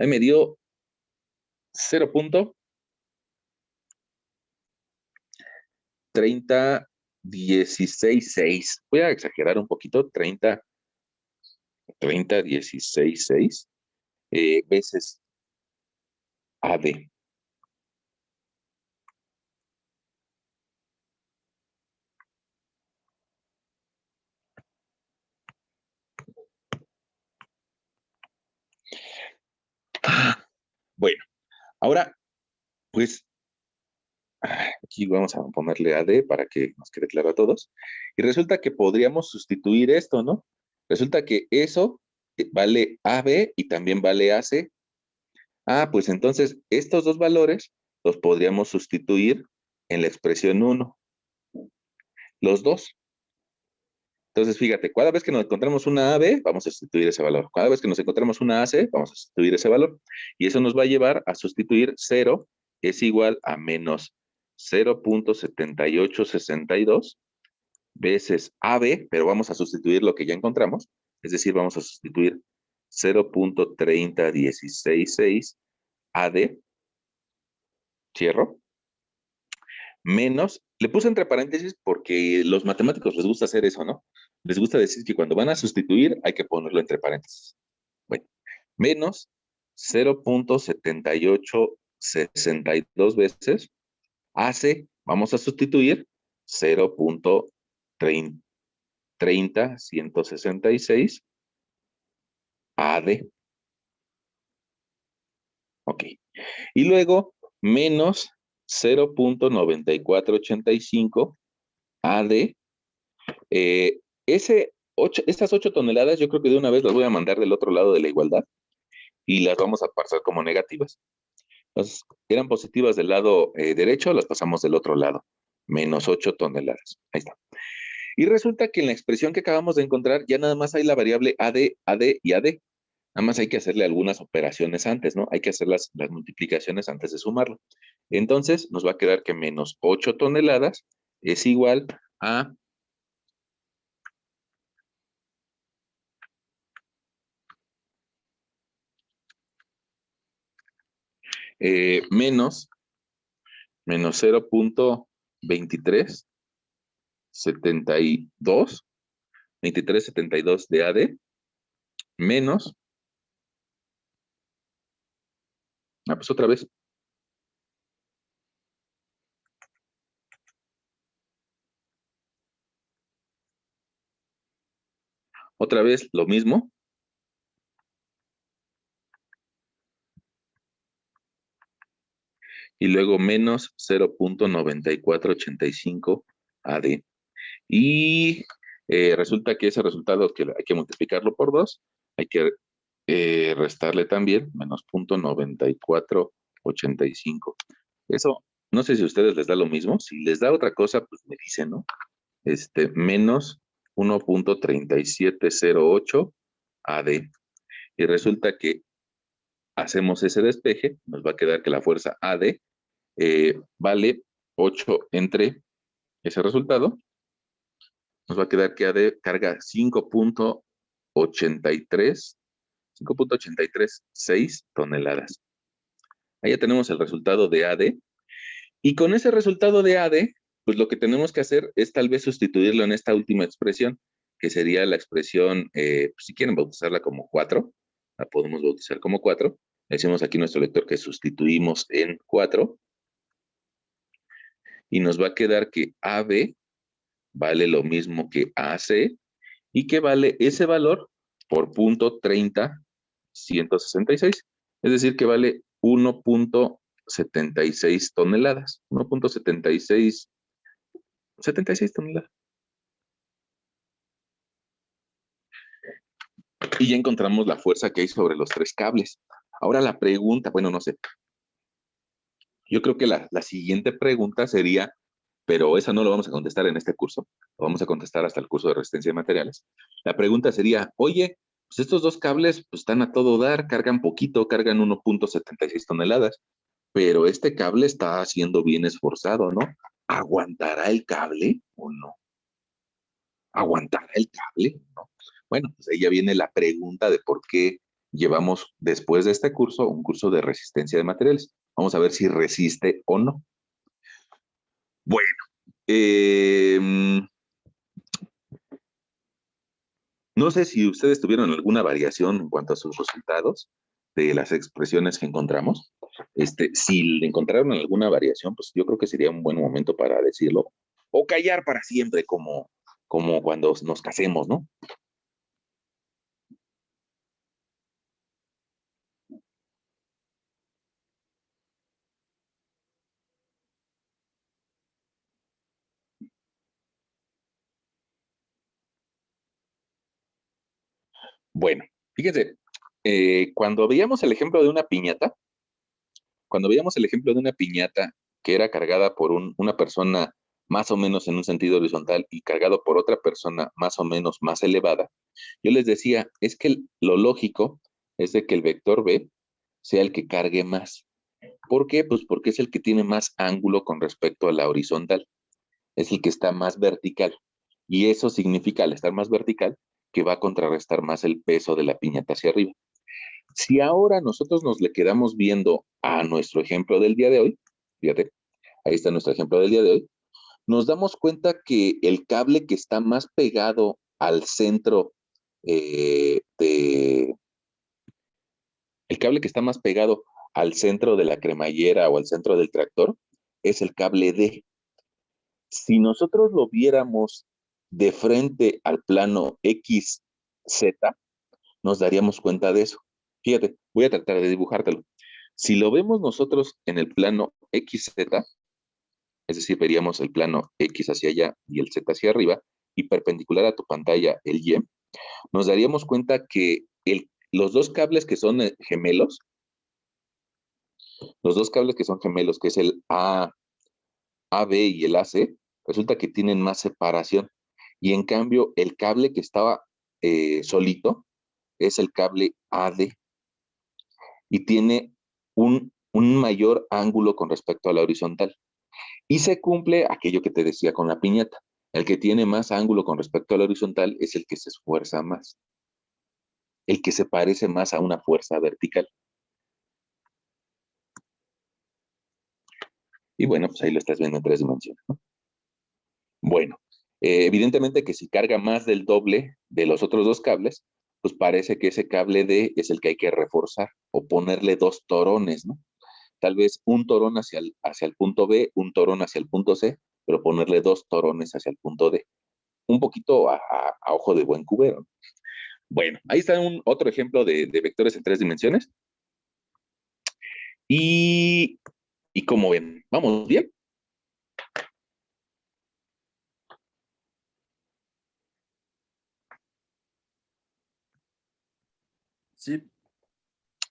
Ahí me dio 0.30166. Voy a exagerar un poquito, 30166 veces AD. Bueno, ahora, pues, aquí vamos a ponerle AD para que nos quede claro a todos. Y resulta que podríamos sustituir esto, ¿no? Resulta que eso vale AB y también vale AC. Ah, pues entonces estos dos valores los podríamos sustituir en la expresión 1. Los dos. Entonces, fíjate, cada vez que nos encontramos una AB, vamos a sustituir ese valor. Cada vez que nos encontramos una AC, vamos a sustituir ese valor. Y eso nos va a llevar a sustituir 0 es igual a menos 0.7862 veces AB, pero vamos a sustituir lo que ya encontramos. Es decir, vamos a sustituir 0.30166 AD, cierro, menos, le puse entre paréntesis porque los matemáticos les gusta hacer eso, ¿no? Les gusta decir que cuando van a sustituir hay que ponerlo entre paréntesis. Bueno, menos 0.7862 veces hace, vamos a sustituir 0.30166 AD. Ok. Y luego, menos 0.9485 AD. Estas 8 toneladas, yo creo que de una vez las voy a mandar del otro lado de la igualdad y las vamos a pasar como negativas. Entonces, eran positivas del lado derecho, las pasamos del otro lado. Menos 8 toneladas. Ahí está. Y resulta que en la expresión que acabamos de encontrar, ya nada más hay la variable AD, AD y AD. Nada más hay que hacerle algunas operaciones antes, ¿no? Hay que hacer las multiplicaciones antes de sumarlo. Entonces, nos va a quedar que menos 8 toneladas es igual a menos 0.2372 de AD, menos, pues otra vez lo mismo, y luego menos 0.9485 AD. Y resulta que ese resultado que hay que multiplicarlo por 2, hay que restarle también menos 0.9485. Eso, no sé si a ustedes les da lo mismo. Si les da otra cosa, pues me dicen, ¿no? Menos 1.3708 AD. Y resulta que hacemos ese despeje, nos va a quedar que la fuerza AD vale 8 entre ese resultado. Nos va a quedar que AD carga 5.836 toneladas. Ahí ya tenemos el resultado de AD. Y con ese resultado de AD, pues lo que tenemos que hacer es tal vez sustituirlo en esta última expresión, que sería la expresión, pues si quieren bautizarla como 4, la podemos bautizar como 4. Decimos aquí nuestro lector que sustituimos en 4. Y nos va a quedar que AB vale lo mismo que AC y que vale ese valor por punto 30.166. Es decir, que vale 1.76 toneladas. 1.76 toneladas. Y ya encontramos la fuerza que hay sobre los 3 cables. Ahora la pregunta, bueno, no sé. Yo creo que la siguiente pregunta sería, pero esa no lo vamos a contestar en este curso, lo vamos a contestar hasta el curso de resistencia de materiales. La pregunta sería, oye, pues estos 2 cables pues, están a todo dar, cargan poquito, cargan 1.76 toneladas, pero este cable está siendo bien esforzado, ¿no? ¿Aguantará el cable o no? ¿Aguantará el cable? ¿No? Bueno, pues ahí ya viene la pregunta de por qué llevamos después de este curso un curso de resistencia de materiales. Vamos a ver si resiste o no. Bueno, no sé si ustedes tuvieron alguna variación en cuanto a sus resultados de las expresiones que encontramos. Si le encontraron alguna variación, pues yo creo que sería un buen momento para decirlo. O callar para siempre, como cuando nos casemos, ¿no? Bueno, fíjense, cuando veíamos el ejemplo de una piñata, que era cargada por una persona más o menos en un sentido horizontal y cargado por otra persona más o menos más elevada, yo les decía, es que lo lógico es de que el vector B sea el que cargue más. ¿Por qué? Pues porque es el que tiene más ángulo con respecto a la horizontal, es el que está más vertical. Y eso significa, al estar más vertical, que va a contrarrestar más el peso de la piñata hacia arriba. Si ahora nosotros nos le quedamos viendo a nuestro ejemplo del día de hoy, fíjate, ahí está nuestro ejemplo del día de hoy, nos damos cuenta que el cable que está más pegado al centro el cable que está más pegado al centro de la cremallera o al centro del tractor es el cable D. Si nosotros lo viéramos de frente al plano XZ, nos daríamos cuenta de eso. Fíjate, voy a tratar de dibujártelo. Si lo vemos nosotros en el plano XZ, es decir, veríamos el plano X hacia allá y el Z hacia arriba, y perpendicular a tu pantalla el Y, nos daríamos cuenta que los dos cables que son gemelos, que es el AB y el AC, resulta que tienen más separación. Y en cambio, el cable que estaba solito es el cable AD y tiene un mayor ángulo con respecto a la horizontal. Y se cumple aquello que te decía con la piñata. El que tiene más ángulo con respecto a la horizontal es el que se esfuerza más, el que se parece más a una fuerza vertical. Y bueno, pues ahí lo estás viendo en 3 dimensiones, ¿no? Bueno, evidentemente que si carga más del doble de los otros 2 cables, pues parece que ese cable D es el que hay que reforzar o ponerle 2 torones, ¿no? Tal vez un torón hacia el punto B, un torón hacia el punto C, pero ponerle 2 torones hacia el punto D. Un poquito a ojo de buen cubero, ¿no? Bueno, ahí está otro ejemplo de vectores en 3 dimensiones. Y como ven, ¿vamos bien? Sí.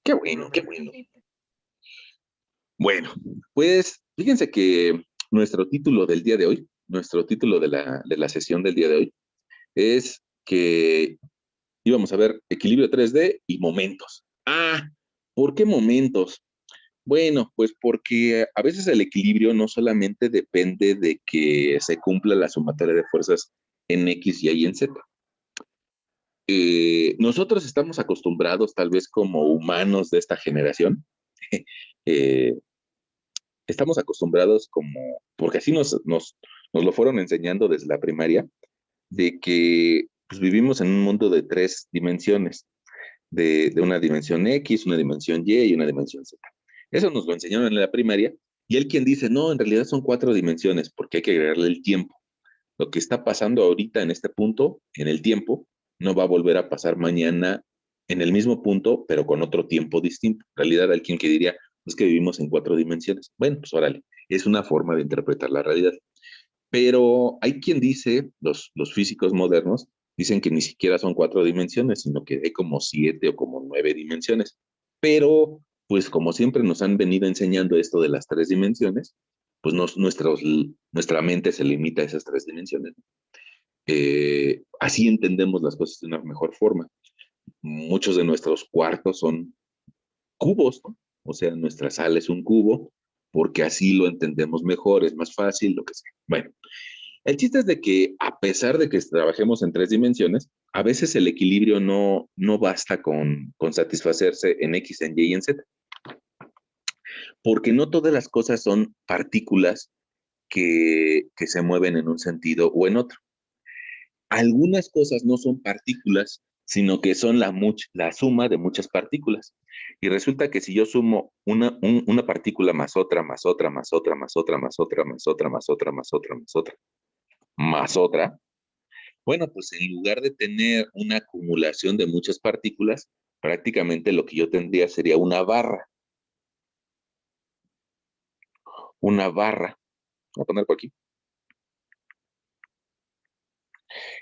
Qué bueno, qué bueno. Bueno, pues fíjense que nuestro título del día de hoy, nuestro título de la sesión del día de hoy, es que íbamos a ver equilibrio 3D y momentos. ¿Por qué momentos? Bueno, pues porque a veces el equilibrio no solamente depende de que se cumpla la sumatoria de fuerzas en X, Y en Z. Nosotros estamos acostumbrados, tal vez como humanos de esta generación, eh, estamos acostumbrados como, porque así nos lo fueron enseñando desde la primaria, de que pues, vivimos en un mundo de 3 dimensiones, de una dimensión X, una dimensión Y y una dimensión Z. Eso nos lo enseñaron en la primaria, y él quien dice, no, en realidad son 4 dimensiones, porque hay que agregarle el tiempo. Lo que está pasando ahorita en este punto, en el tiempo, no va a volver a pasar mañana en el mismo punto, pero con otro tiempo distinto. En realidad, alguien que diría, es que vivimos en 4 dimensiones. Bueno, pues órale, es una forma de interpretar la realidad. Pero hay quien dice, los físicos modernos, dicen que ni siquiera son 4 dimensiones, sino que hay como 7 o como 9 dimensiones. Pero, pues como siempre nos han venido enseñando esto de las 3 dimensiones, pues nuestra mente se limita a esas 3 dimensiones. Así entendemos las cosas de una mejor forma. Muchos de nuestros cuartos son cubos, ¿no? O sea, nuestra sala es un cubo, porque así lo entendemos mejor, es más fácil, lo que sea. Bueno, el chiste es de que a pesar de que trabajemos en 3 dimensiones, a veces el equilibrio no basta con satisfacerse en X, en Y y en Z, porque no todas las cosas son partículas que se mueven en un sentido o en otro. Algunas cosas no son partículas, sino que son la suma de muchas partículas. Y resulta que si yo sumo una partícula más otra, más otra, más otra, más otra, más otra, más otra, más otra, más otra, más otra, más otra, bueno, pues en lugar de tener una acumulación de muchas partículas, prácticamente lo que yo tendría sería una barra. Una barra. Voy a poner por aquí.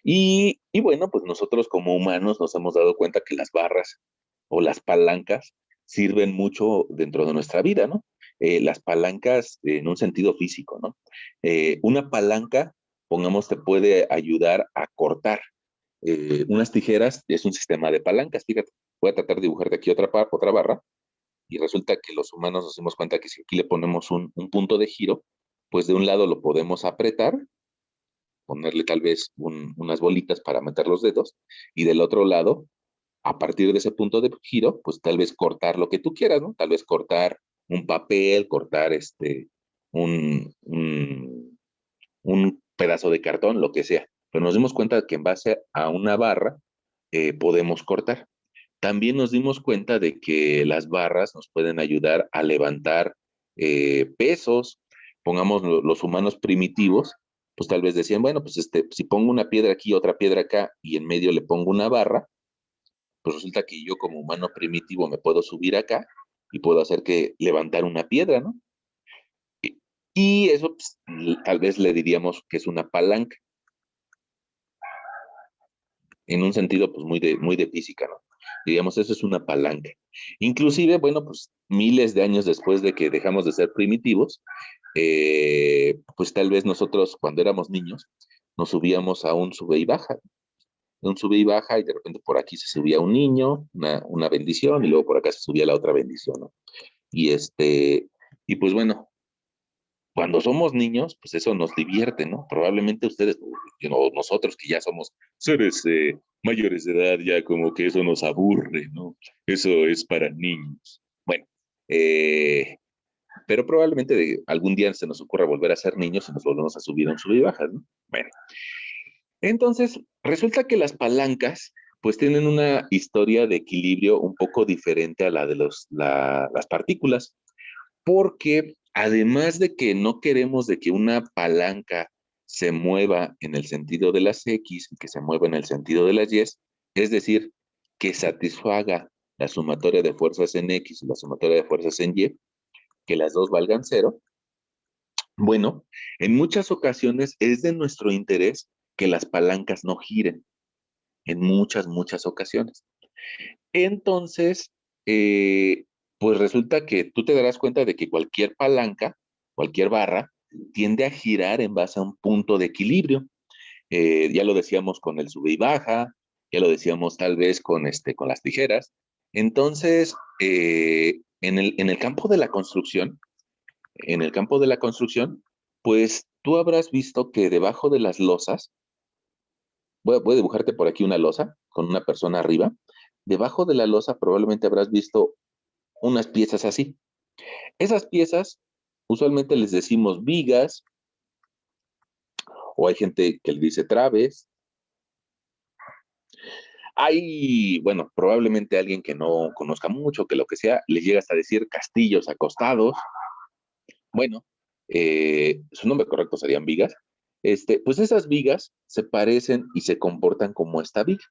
Y bueno, pues nosotros como humanos nos hemos dado cuenta que las barras o las palancas sirven mucho dentro de nuestra vida, ¿no? Las palancas en un sentido físico, ¿no? Una palanca, pongamos, te puede ayudar a cortar. Unas tijeras es un sistema de palancas, fíjate. Voy a tratar de dibujarte aquí otra barra, y resulta que los humanos nos dimos cuenta que si aquí le ponemos un punto de giro, pues de un lado lo podemos apretar ponerle tal vez unas bolitas para meter los dedos, y del otro lado, a partir de ese punto de giro, pues tal vez cortar lo que tú quieras, ¿no? Tal vez cortar un papel, cortar un, un, un pedazo de cartón, lo que sea. Pero nos dimos cuenta que en base a una barra podemos cortar. También nos dimos cuenta de que las barras nos pueden ayudar a levantar pesos. Pongamos los humanos primitivos, pues tal vez decían, bueno, pues si pongo una piedra aquí, otra piedra acá, y en medio le pongo una barra, pues resulta que yo como humano primitivo me puedo subir acá y puedo hacer que levantar una piedra, ¿no? Y, y eso pues, tal vez le diríamos que es una palanca, en un sentido pues muy de física, ¿no? Diríamos, eso es una palanca. Inclusive, bueno, pues miles de años después de que dejamos de ser primitivos, pues tal vez nosotros cuando éramos niños nos subíamos a un sube y baja, un sube y baja, y de repente por aquí se subía un niño, una bendición, y luego por acá se subía la otra bendición, ¿no? Y y pues bueno, cuando somos niños, pues eso nos divierte, ¿no? Probablemente ustedes, o nosotros que ya somos seres mayores de edad, ya como que eso nos aburre, ¿no? Eso es para niños. Bueno, eh, pero probablemente algún día se nos ocurra volver a ser niños y nos volvemos a subir a un sub y bajas, ¿no? Bueno, entonces resulta que las palancas pues tienen una historia de equilibrio un poco diferente a la de las partículas, porque además de que no queremos de que una palanca se mueva en el sentido de las X y que se mueva en el sentido de las Y, es decir, que satisfaga la sumatoria de fuerzas en X y la sumatoria de fuerzas en Y, que las dos valgan cero, bueno, en muchas ocasiones es de nuestro interés que las palancas no giren, en muchas ocasiones. Entonces, pues resulta que tú te darás cuenta de que cualquier palanca, cualquier barra, tiende a girar en base a un punto de equilibrio. Ya lo decíamos con el sube y baja, ya lo decíamos tal vez con las tijeras. Entonces, en el campo de la construcción, pues tú habrás visto que debajo de las losas, voy a dibujarte por aquí una losa con una persona arriba. Debajo de la losa probablemente habrás visto unas piezas así. Esas piezas usualmente les decimos vigas, o hay gente que le dice traves. Hay, bueno, probablemente alguien que no conozca mucho, que lo que sea, les llega hasta decir castillos acostados. Bueno, su nombre correcto serían vigas. Pues esas vigas se parecen y se comportan como esta viga.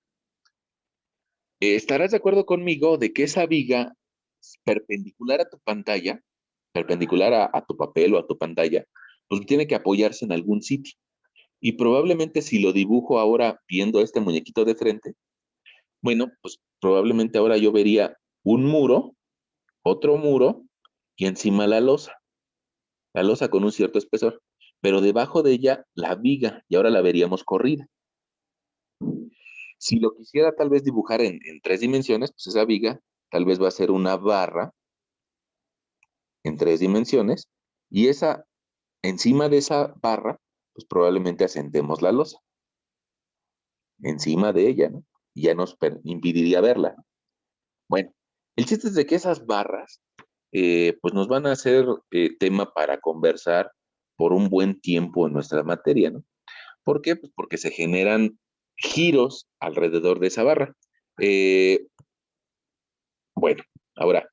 Estarás de acuerdo conmigo de que esa viga perpendicular a tu pantalla, perpendicular a tu papel o a tu pantalla, pues tiene que apoyarse en algún sitio. Y probablemente si lo dibujo ahora viendo este muñequito de frente, bueno, pues probablemente ahora yo vería un muro, otro muro y encima la losa con un cierto espesor, pero debajo de ella la viga y ahora la veríamos corrida. Si lo quisiera tal vez dibujar en tres dimensiones, pues esa viga tal vez va a ser una barra en tres dimensiones y encima de esa barra, pues probablemente asentemos la losa, encima de ella, ¿no? Y ya nos impediría verla, ¿no? Bueno, el chiste es de que esas barras, pues nos van a hacer tema para conversar por un buen tiempo en nuestra materia, ¿no? ¿Por qué? Pues porque se generan giros alrededor de esa barra. Eh, bueno, ahora,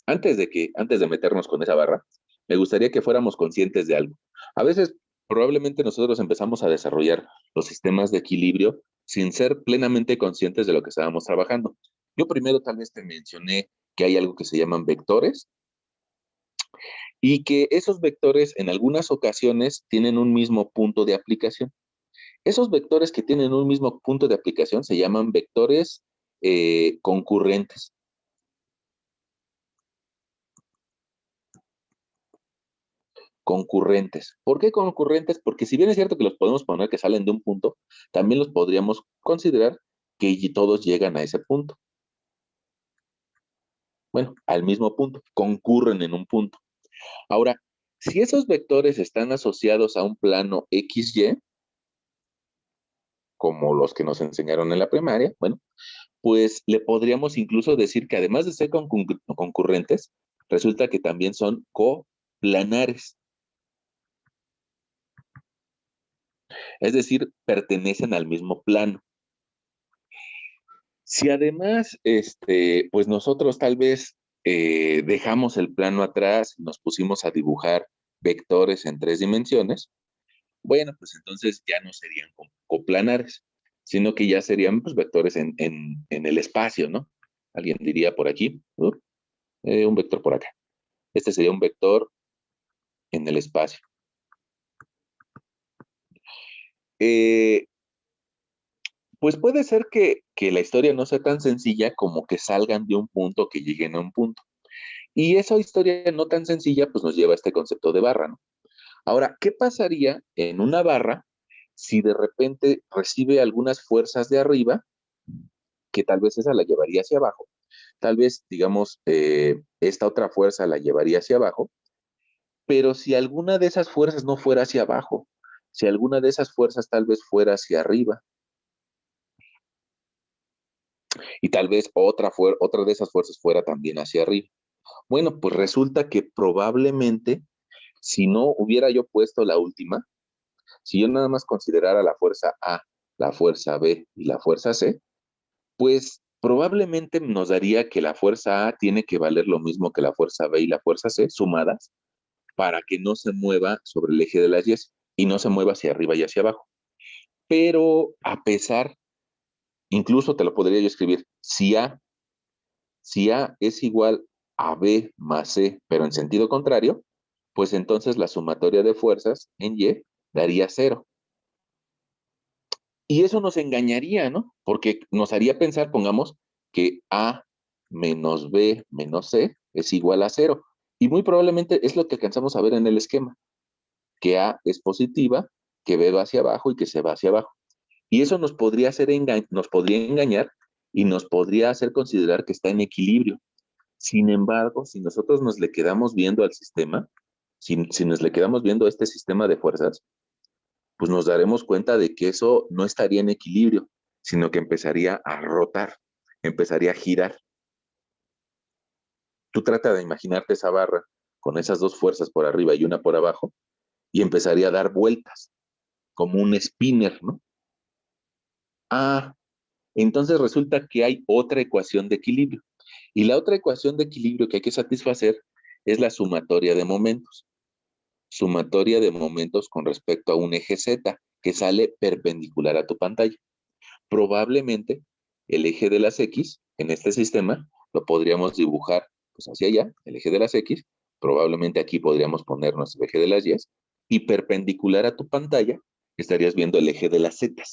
antes de meternos con esa barra, me gustaría que fuéramos conscientes de algo. A veces, probablemente nosotros empezamos a desarrollar los sistemas de equilibrio sin ser plenamente conscientes de lo que estábamos trabajando. Yo primero tal vez te mencioné que hay algo que se llaman vectores y que esos vectores en algunas ocasiones tienen un mismo punto de aplicación. Esos vectores que tienen un mismo punto de aplicación se llaman vectores concurrentes. Concurrentes. ¿Por qué concurrentes? Porque si bien es cierto que los podemos poner que salen de un punto, también los podríamos considerar que todos llegan a ese punto. Bueno, al mismo punto, concurren en un punto. Ahora, si esos vectores están asociados a un plano XY, como los que nos enseñaron en la primaria, bueno, pues le podríamos incluso decir que además de ser concurrentes, resulta que también son coplanares. Es decir, pertenecen al mismo plano. Si además, pues nosotros tal vez dejamos el plano atrás y nos pusimos a dibujar vectores en 3 dimensiones, bueno, pues entonces ya no serían coplanares, sino que ya serían pues, vectores en el espacio, ¿no? Alguien diría por aquí, un vector por acá. Este sería un vector en el espacio. Pues puede ser que la historia no sea tan sencilla como que salgan de un punto, que lleguen a un punto. Y esa historia no tan sencilla, pues nos lleva a este concepto de barra, ¿no? Ahora, ¿qué pasaría en una barra si de repente recibe algunas fuerzas de arriba, que tal vez esa la llevaría hacia abajo? Tal vez, digamos, esta otra fuerza la llevaría hacia abajo, pero si alguna de esas fuerzas no fuera hacia abajo, si alguna de esas fuerzas tal vez fuera hacia arriba, y tal vez otra de esas fuerzas fuera también hacia arriba. Bueno, pues resulta que probablemente, si no hubiera yo puesto la última, si yo nada más considerara la fuerza A, la fuerza B y la fuerza C, pues probablemente nos daría que la fuerza A tiene que valer lo mismo que la fuerza B y la fuerza C sumadas para que no se mueva sobre el eje de las y no se mueva hacia arriba y hacia abajo. Pero a pesar, incluso te lo podría yo escribir, si A es igual a B más C, pero en sentido contrario, pues entonces la sumatoria de fuerzas en Y daría 0. Y eso nos engañaría, ¿no? Porque nos haría pensar, pongamos, que A menos B menos C es igual a 0. Y muy probablemente es lo que alcanzamos a ver en el esquema, que A es positiva, que B va hacia abajo y que C va hacia abajo. Y eso nos podría engañar y nos podría hacer considerar que está en equilibrio. Sin embargo, si nosotros nos le quedamos viendo al sistema, si nos le quedamos viendo a este sistema de fuerzas, pues nos daremos cuenta de que eso no estaría en equilibrio, sino que empezaría a rotar, empezaría a girar. Tú trata de imaginarte esa barra con esas dos fuerzas por arriba y una por abajo, y empezaría a dar vueltas, como un spinner, ¿no? Ah, entonces resulta que hay otra ecuación de equilibrio. Y la otra ecuación de equilibrio que hay que satisfacer es la sumatoria de momentos. Sumatoria de momentos con respecto a un eje Z que sale perpendicular a tu pantalla. Probablemente el eje de las X en este sistema lo podríamos dibujar pues hacia allá, el eje de las X. Probablemente aquí podríamos poner nuestro eje de las Y perpendicular a tu pantalla estarías viendo el eje de las Z.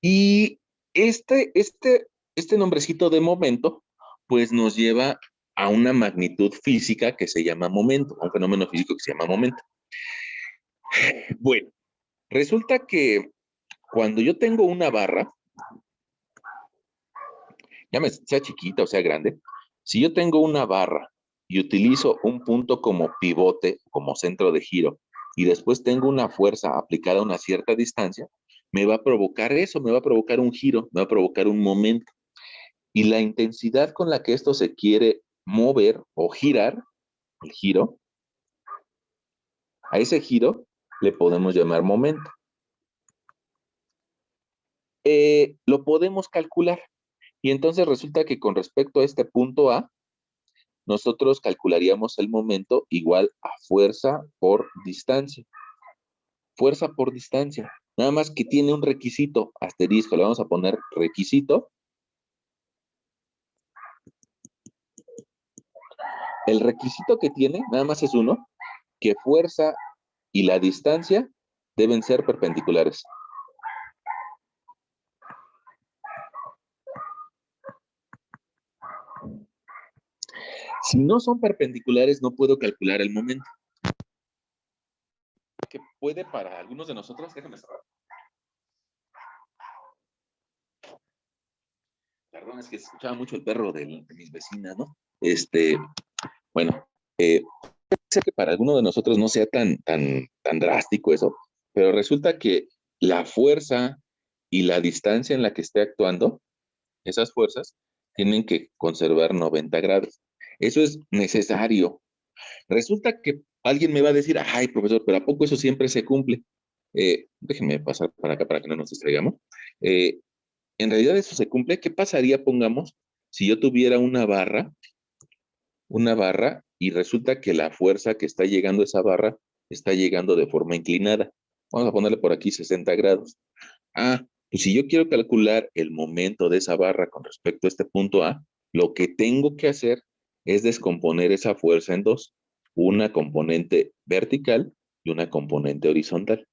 Y este nombrecito de momento pues nos lleva a una magnitud física que se llama momento, a un fenómeno físico que se llama momento. Bueno, resulta que cuando yo tengo una barra, sea chiquita o sea grande, si yo tengo una barra y utilizo un punto como pivote, como centro de giro, y después tengo una fuerza aplicada a una cierta distancia, me va a provocar eso, me va a provocar un giro, me va a provocar un momento. Y la intensidad con la que esto se quiere mover o girar, el giro, a ese giro le podemos llamar momento. Lo podemos calcular. Y entonces resulta que con respecto a este punto A, nosotros calcularíamos el momento igual a fuerza por distancia. Fuerza por distancia. Nada más que tiene un requisito, asterisco, le vamos a poner requisito. El requisito que tiene, nada más es uno, que fuerza y la distancia deben ser perpendiculares. Si no son perpendiculares, no puedo calcular el momento. Que puede para algunos de nosotros, déjame cerrar. Perdón, es que escuchaba mucho el perro de mis vecinas, ¿no? Bueno, sé que para algunos de nosotros no sea tan drástico eso, pero resulta que la fuerza y la distancia en la que esté actuando, esas fuerzas tienen que conservar 90 grados. Eso es necesario. Resulta que alguien me va a decir, ay, profesor, pero ¿a poco eso siempre se cumple? Déjenme pasar para acá para que no nos distraigamos. Eh, en realidad eso se cumple. ¿Qué pasaría, pongamos, si yo tuviera una barra y resulta que la fuerza que está llegando a esa barra está llegando de forma inclinada? Vamos a ponerle por aquí 60 grados. Ah, pues si yo quiero calcular el momento de esa barra con respecto a este punto A, lo que tengo que hacer es descomponer esa fuerza en dos, una componente vertical y una componente horizontal.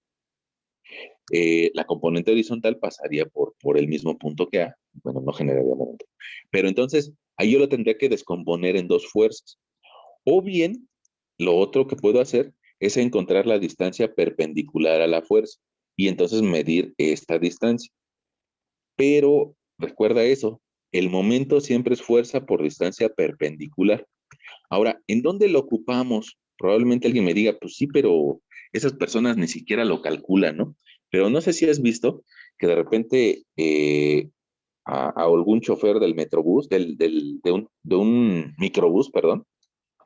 La componente horizontal pasaría por el mismo punto que A, bueno, no generaría momento. Pero entonces, ahí yo lo tendría que descomponer en dos fuerzas. O bien, lo otro que puedo hacer es encontrar la distancia perpendicular a la fuerza y entonces medir esta distancia. Pero recuerda eso, el momento siempre es fuerza por distancia perpendicular. Ahora, ¿en dónde lo ocupamos? Probablemente alguien me diga, pues sí, pero esas personas ni siquiera lo calculan, ¿no? Pero no sé si has visto que de repente a algún chofer del metrobús, de un microbús, perdón,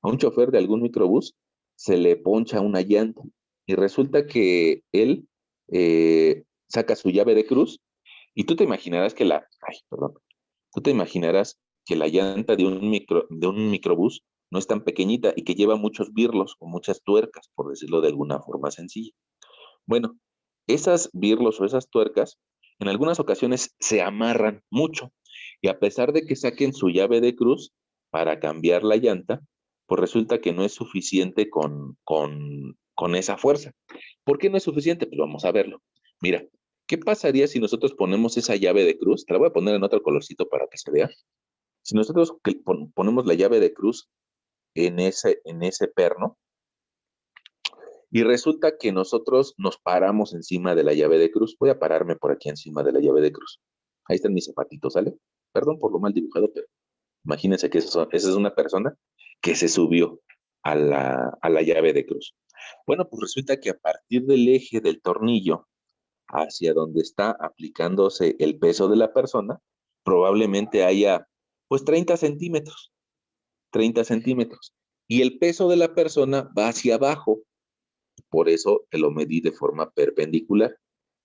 a un chofer de algún microbús se le poncha una llanta y resulta que él saca su llave de cruz y tú te imaginarás que ay, perdón, tú te imaginarás que la llanta de un microbús no es tan pequeñita y que lleva muchos birlos o muchas tuercas, por decirlo de alguna forma sencilla. Bueno, esas birlos o esas tuercas en algunas ocasiones se amarran mucho y a pesar de que saquen su llave de cruz para cambiar la llanta, pues resulta que no es suficiente con esa fuerza. ¿Por qué no es suficiente? Pues vamos a verlo. Mira, ¿qué pasaría si nosotros ponemos esa llave de cruz? Te la voy a poner en otro colorcito para que se vea. Si nosotros ponemos la llave de cruz en ese perno, y resulta que nosotros nos paramos encima de la llave de cruz. Voy a pararme por aquí encima de la llave de cruz. Ahí están mis zapatitos, ¿sale? Perdón por lo mal dibujado, pero imagínense que esa es una persona que se subió a la llave de cruz. Bueno, pues resulta que a partir del eje del tornillo hacia donde está aplicándose el peso de la persona, probablemente haya pues 30 centímetros, 30 centímetros. Y el peso de la persona va hacia abajo, por eso te lo medí de forma perpendicular.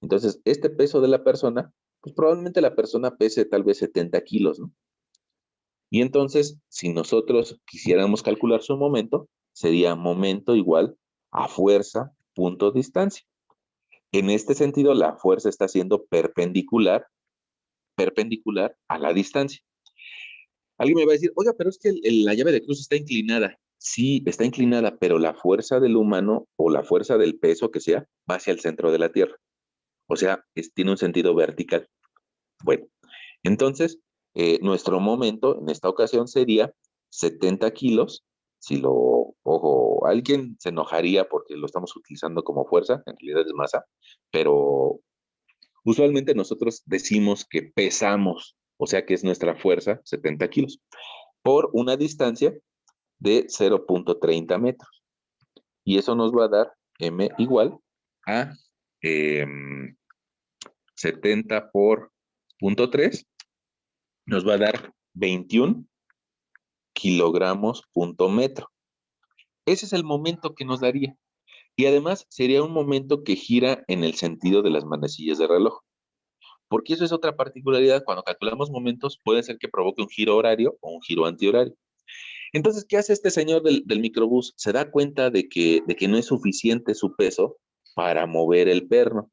Entonces, este peso de la persona, pues probablemente la persona pese tal vez 70 kilos, ¿no? Y entonces, si nosotros quisiéramos calcular su momento, sería momento igual a fuerza punto distancia. En este sentido, la fuerza está siendo perpendicular a la distancia. Alguien me va a decir, oiga, pero es que la llave de cruz está inclinada. Sí, está inclinada, pero la fuerza del humano o la fuerza del peso que sea va hacia el centro de la Tierra. O sea, tiene un sentido vertical. Bueno, entonces, nuestro momento en esta ocasión sería 70 kilos. Si lo, ojo, alguien se enojaría porque lo estamos utilizando como fuerza, en realidad es masa, pero usualmente nosotros decimos que pesamos, o sea que es nuestra fuerza 70 kilos, por una distancia de 0.30 metros. Y eso nos va a dar m igual a eh, 70 por 0.3, nos va a dar 21 kilogramos punto metro. Ese es el momento que nos daría. Y además sería un momento que gira en el sentido de las manecillas de reloj. Porque eso es otra particularidad. Cuando calculamos momentos, puede ser que provoque un giro horario o un giro antihorario. Entonces, ¿qué hace este señor del microbús? Se da cuenta de que no es suficiente su peso para mover el perno.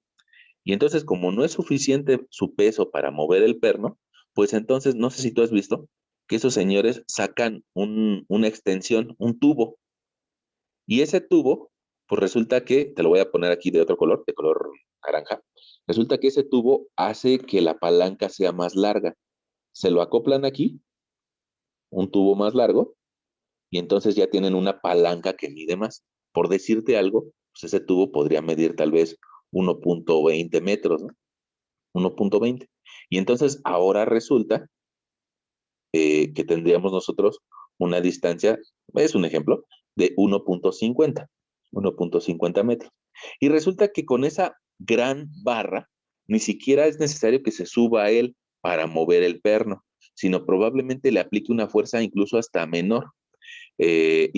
Y entonces, como no es suficiente su peso para mover el perno, pues entonces, no sé si tú has visto que esos señores sacan una extensión, un tubo. Y ese tubo, pues resulta que, te lo voy a poner aquí de color naranja, resulta que ese tubo hace que la palanca sea más larga. Se lo acoplan aquí, un tubo más largo, y entonces ya tienen una palanca que mide más. Por decirte algo, pues ese tubo podría medir tal vez 1.20 metros, ¿no? 1.20. Y entonces ahora resulta que tendríamos nosotros una distancia, es un ejemplo, de 1.50 metros. Y resulta que con esa gran barra ni siquiera es necesario que se suba a él para mover el perno, sino probablemente le aplique una fuerza incluso hasta menor, pero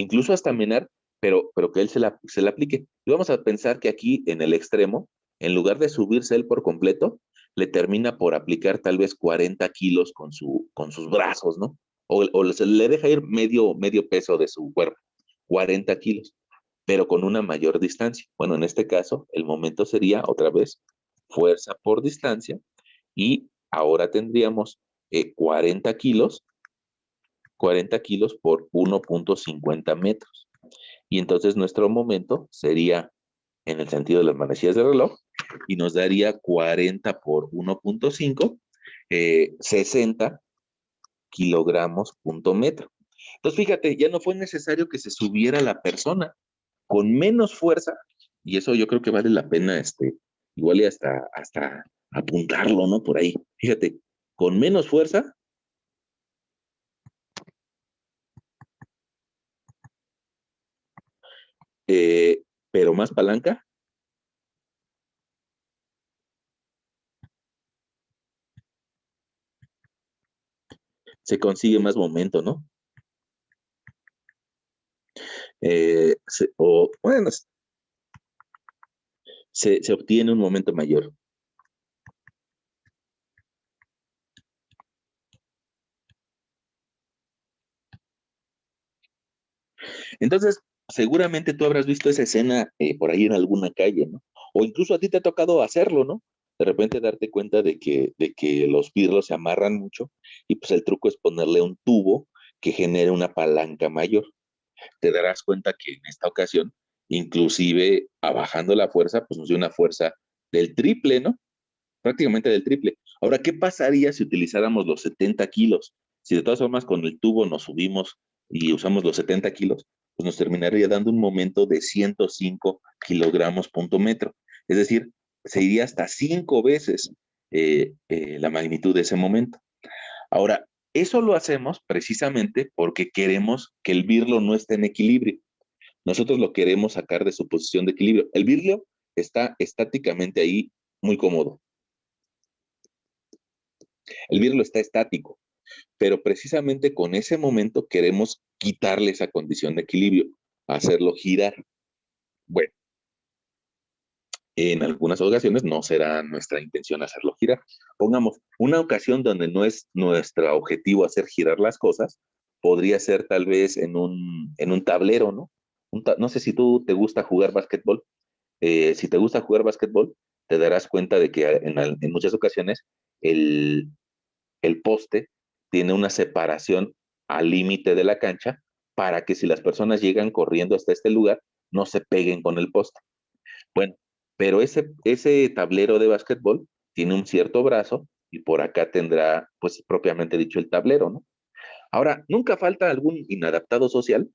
que él se la aplique. Y vamos a pensar que aquí en el extremo, en lugar de subirse él por completo, le termina por aplicar tal vez 40 kilos con sus brazos, ¿no? O se le deja ir medio peso de su cuerpo, 40 kilos, pero con una mayor distancia. Bueno, en este caso, el momento sería otra vez fuerza por distancia y ahora tendríamos 40 kilos 40 kilos por 1.50 metros. Y entonces nuestro momento sería en el sentido de las manecillas del reloj y nos daría 40 por 1.5, 60 kilogramos punto metro. Entonces fíjate, ya no fue necesario que se subiera la persona con menos fuerza, y eso yo creo que vale la pena, igual y hasta apuntarlo, ¿no? Por ahí. Fíjate, con menos fuerza, pero más palanca, se consigue más momento, ¿no? O bueno, se obtiene un momento mayor. Entonces, seguramente tú habrás visto esa escena por ahí en alguna calle, ¿no? O incluso a ti te ha tocado hacerlo, ¿no? De repente darte cuenta de que los birlos se amarran mucho y pues el truco es ponerle un tubo que genere una palanca mayor. Te darás cuenta que en esta ocasión, inclusive bajando la fuerza, pues nos dio una fuerza del triple, ¿no? Prácticamente del triple. Ahora, ¿qué pasaría si utilizáramos los 70 kilos? Si de todas formas con el tubo nos subimos y usamos los 70 kilos, pues nos terminaría dando un momento de 105 kilogramos punto metro. Es decir, se iría hasta 5 veces la magnitud de ese momento. Ahora, eso lo hacemos precisamente porque queremos que el birlo no esté en equilibrio. Nosotros lo queremos sacar de su posición de equilibrio. El birlo está estáticamente ahí muy cómodo. El birlo está estático, pero precisamente con ese momento queremos quitarle esa condición de equilibrio, hacerlo girar. Bueno, en algunas ocasiones no será nuestra intención hacerlo girar. Pongamos una ocasión donde no es nuestro objetivo hacer girar las cosas, podría ser tal vez en un tablero, ¿no? No sé si tú te gusta jugar básquetbol. Si te gusta jugar básquetbol, te darás cuenta de que en muchas ocasiones el, el poste tiene una separación al límite de la cancha para que si las personas llegan corriendo hasta este lugar, no se peguen con el poste. Bueno, pero ese tablero de básquetbol tiene un cierto brazo y por acá tendrá, pues propiamente dicho, el tablero, ¿no? Ahora, nunca falta algún inadaptado social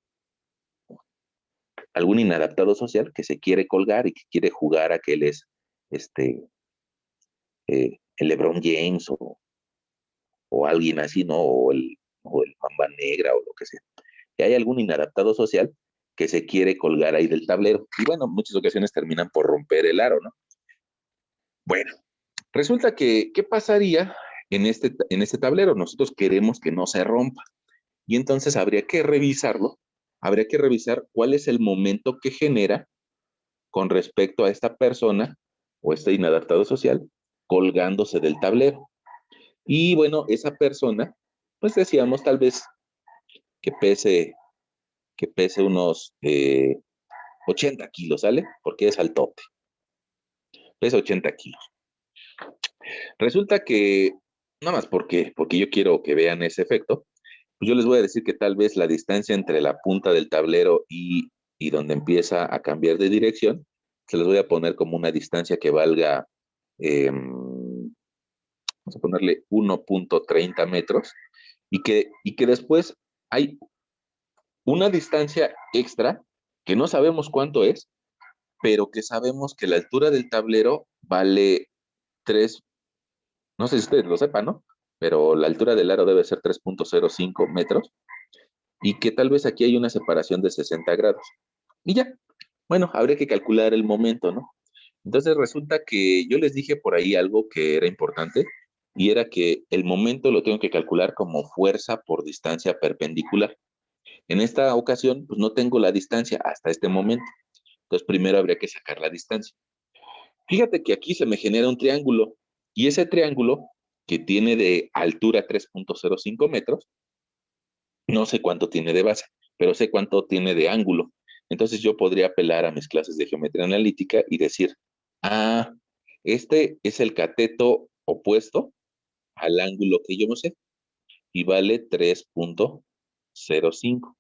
que se quiere colgar y que quiere jugar a que él es este, el LeBron James o alguien así, ¿no? O el Mamba Negra o lo que sea. Y hay algún inadaptado social que se quiere colgar ahí del tablero. Y bueno, muchas ocasiones terminan por romper el aro, ¿no? Bueno, resulta que, ¿qué pasaría en este tablero? Nosotros queremos que no se rompa. Y entonces habría que revisar cuál es el momento que genera con respecto a esta persona o este inadaptado social colgándose del tablero. Y bueno, esa persona, pues decíamos tal vez que pese unos 80 kilos, ¿sale? Porque es al tope, pesa 80 kilos. Resulta que, nada más porque yo quiero que vean ese efecto, pues yo les voy a decir que tal vez la distancia entre la punta del tablero y donde empieza a cambiar de dirección, se les voy a poner como una distancia que valga, vamos a ponerle 1.30 metros, y que después hay una distancia extra que no sabemos cuánto es, pero que sabemos que la altura del tablero vale 3, no sé si ustedes lo sepan, ¿no? Pero la altura del aro debe ser 3.05 metros y que tal vez aquí hay una separación de 60 grados. Y ya, bueno, habría que calcular el momento, ¿no? Entonces resulta que yo les dije por ahí algo que era importante y era que el momento lo tengo que calcular como fuerza por distancia perpendicular. En esta ocasión, pues no tengo la distancia hasta este momento. Entonces primero habría que sacar la distancia. Fíjate que aquí se me genera un triángulo y ese triángulo que tiene de altura 3.05 metros, no sé cuánto tiene de base, pero sé cuánto tiene de ángulo. Entonces yo podría apelar a mis clases de geometría analítica y decir, ah, este es el cateto opuesto al ángulo que yo no sé y vale 3.05.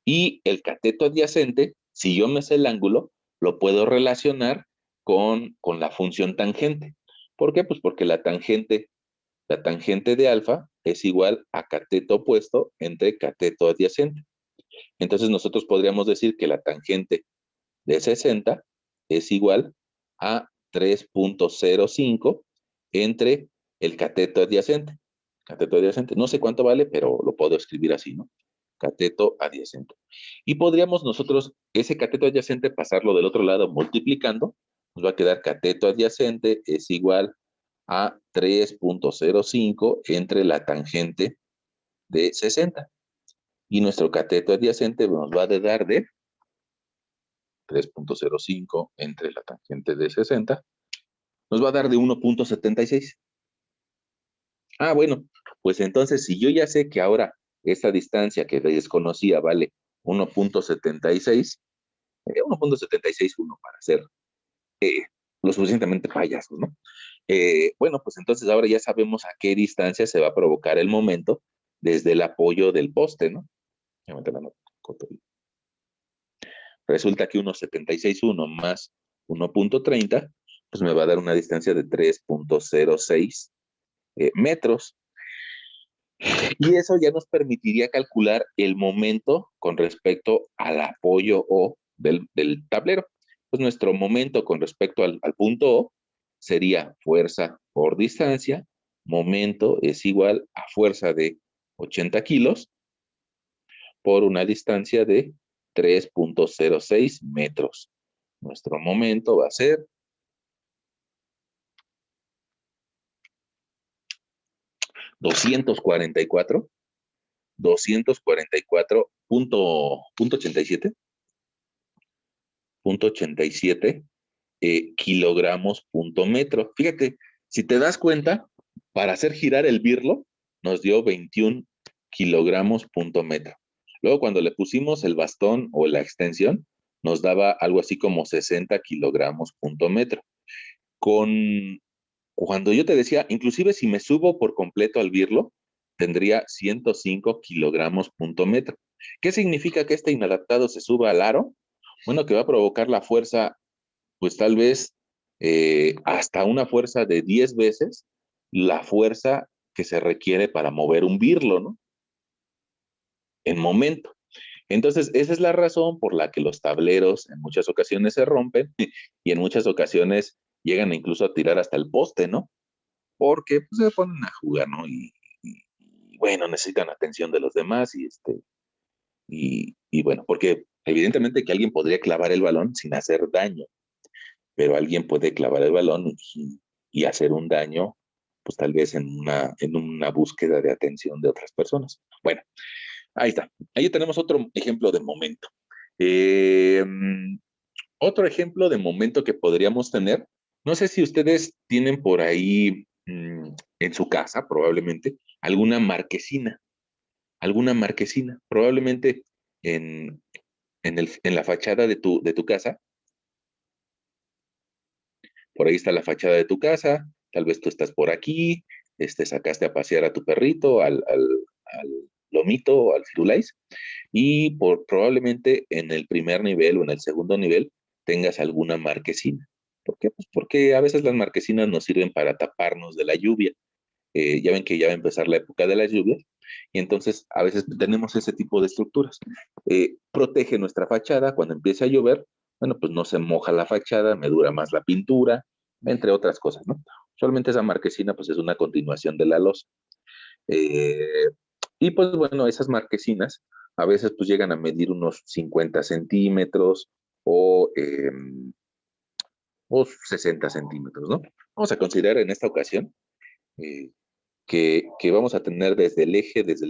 Y el cateto adyacente, si yo me sé el ángulo, lo puedo relacionar con la función tangente. ¿Por qué? Pues porque la tangente de alfa es igual a cateto opuesto entre cateto adyacente. Entonces nosotros podríamos decir que la tangente de 60 es igual a 3.05 entre el cateto adyacente. Cateto adyacente, no sé cuánto vale, pero lo puedo escribir así, ¿no? Cateto adyacente. Y podríamos nosotros ese cateto adyacente pasarlo del otro lado multiplicando, nos va a quedar cateto adyacente es igual a 3.05 entre la tangente de 60. Y nuestro cateto adyacente nos va a dar de 3.05 entre la tangente de 60, nos va a dar de 1.76. Ah, bueno, pues entonces si yo ya sé que ahora esta distancia que desconocía vale 1.76, 1.761 para ser lo suficientemente payasos, ¿no? Bueno, pues entonces ahora ya sabemos a qué distancia se va a provocar el momento desde el apoyo del poste, ¿no? Ya me la nota. Resulta que 1.761 más 1.30, pues me va a dar una distancia de 3.06 metros. Y eso ya nos permitiría calcular el momento con respecto al apoyo O del tablero. Pues nuestro momento con respecto al punto O sería fuerza por distancia. Momento es igual a fuerza de 80 kilos por una distancia de 3.06 metros. Nuestro momento va a ser 244, 244.87 kilogramos punto metro. Fíjate, si te das cuenta, para hacer girar el birlo, nos dio 21 kilogramos punto metro. Luego, cuando le pusimos el bastón o la extensión, nos daba algo así como 60 kilogramos punto metro. Cuando yo te decía, inclusive si me subo por completo al birlo, tendría 105 kilogramos punto metro. ¿Qué significa que este inadaptado se suba al aro? Bueno, que va a provocar la fuerza, pues tal vez hasta una fuerza de 10 veces la fuerza que se requiere para mover un birlo, ¿no? En momento. Entonces, esa es la razón por la que los tableros en muchas ocasiones se rompen y en muchas ocasiones llegan incluso a tirar hasta el poste, ¿no? Porque pues, se ponen a jugar, ¿no? Y bueno, necesitan atención de los demás y bueno, porque evidentemente que alguien podría clavar el balón sin hacer daño, pero alguien puede clavar el balón y hacer un daño, pues tal vez en una búsqueda de atención de otras personas. Bueno, ahí está. Ahí tenemos otro ejemplo de momento. Eh, Otro ejemplo de momento que podríamos tener, no sé si ustedes tienen por ahí en su casa, probablemente, alguna marquesina, probablemente en, en la fachada de tu casa, por ahí está la fachada de tu casa, tal vez tú estás por aquí, sacaste a pasear a tu perrito, al lomito o al firulais, y probablemente en el primer nivel o en el segundo nivel tengas alguna marquesina. ¿Por qué? Pues porque a veces las marquesinas nos sirven para taparnos de la lluvia. Ya ven que ya va a empezar la época de las lluvias y entonces a veces tenemos ese tipo de estructuras. Protege nuestra fachada cuando empiece a llover, bueno, pues no se moja la fachada, me dura más la pintura, entre otras cosas, ¿no? Solamente esa marquesina pues es una continuación de la losa. Eh, y pues bueno, esas marquesinas a veces pues llegan a medir unos 50 centímetros o o 60 centímetros, ¿no? Vamos a considerar en esta ocasión que vamos a tener desde el eje, desde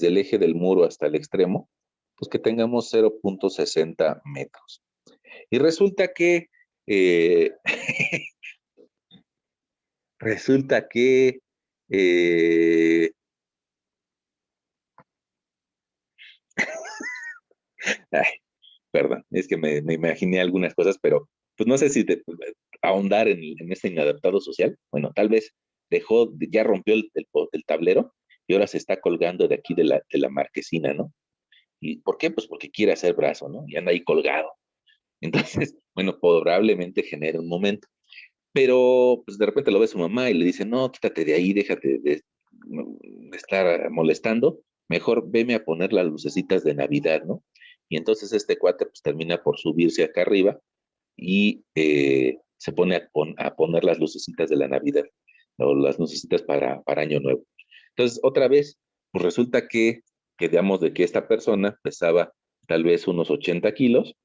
el eje del muro hasta el extremo, pues que tengamos 0.60 metros. Y resulta que, eh, resulta que, eh, ay, perdón, es que me imaginé algunas cosas, pero pues no sé si ahondar en este inadaptado social. Bueno, tal vez ya rompió el tablero y ahora se está colgando de aquí de la marquesina, ¿no? ¿Y por qué? Pues porque quiere hacer brazo, ¿no? Y anda ahí colgado. Entonces, bueno, probablemente genere un momento. Pero pues de repente lo ve su mamá y le dice, no, quítate de ahí, déjate de estar molestando, mejor veme a poner las lucecitas de Navidad, ¿no? Y entonces este cuate pues termina por subirse acá arriba y se pone a poner las lucecitas de la Navidad, o las lucecitas para Año Nuevo. Entonces, otra vez, pues resulta que quedamos de que esta persona pesaba tal vez unos 80 kilos,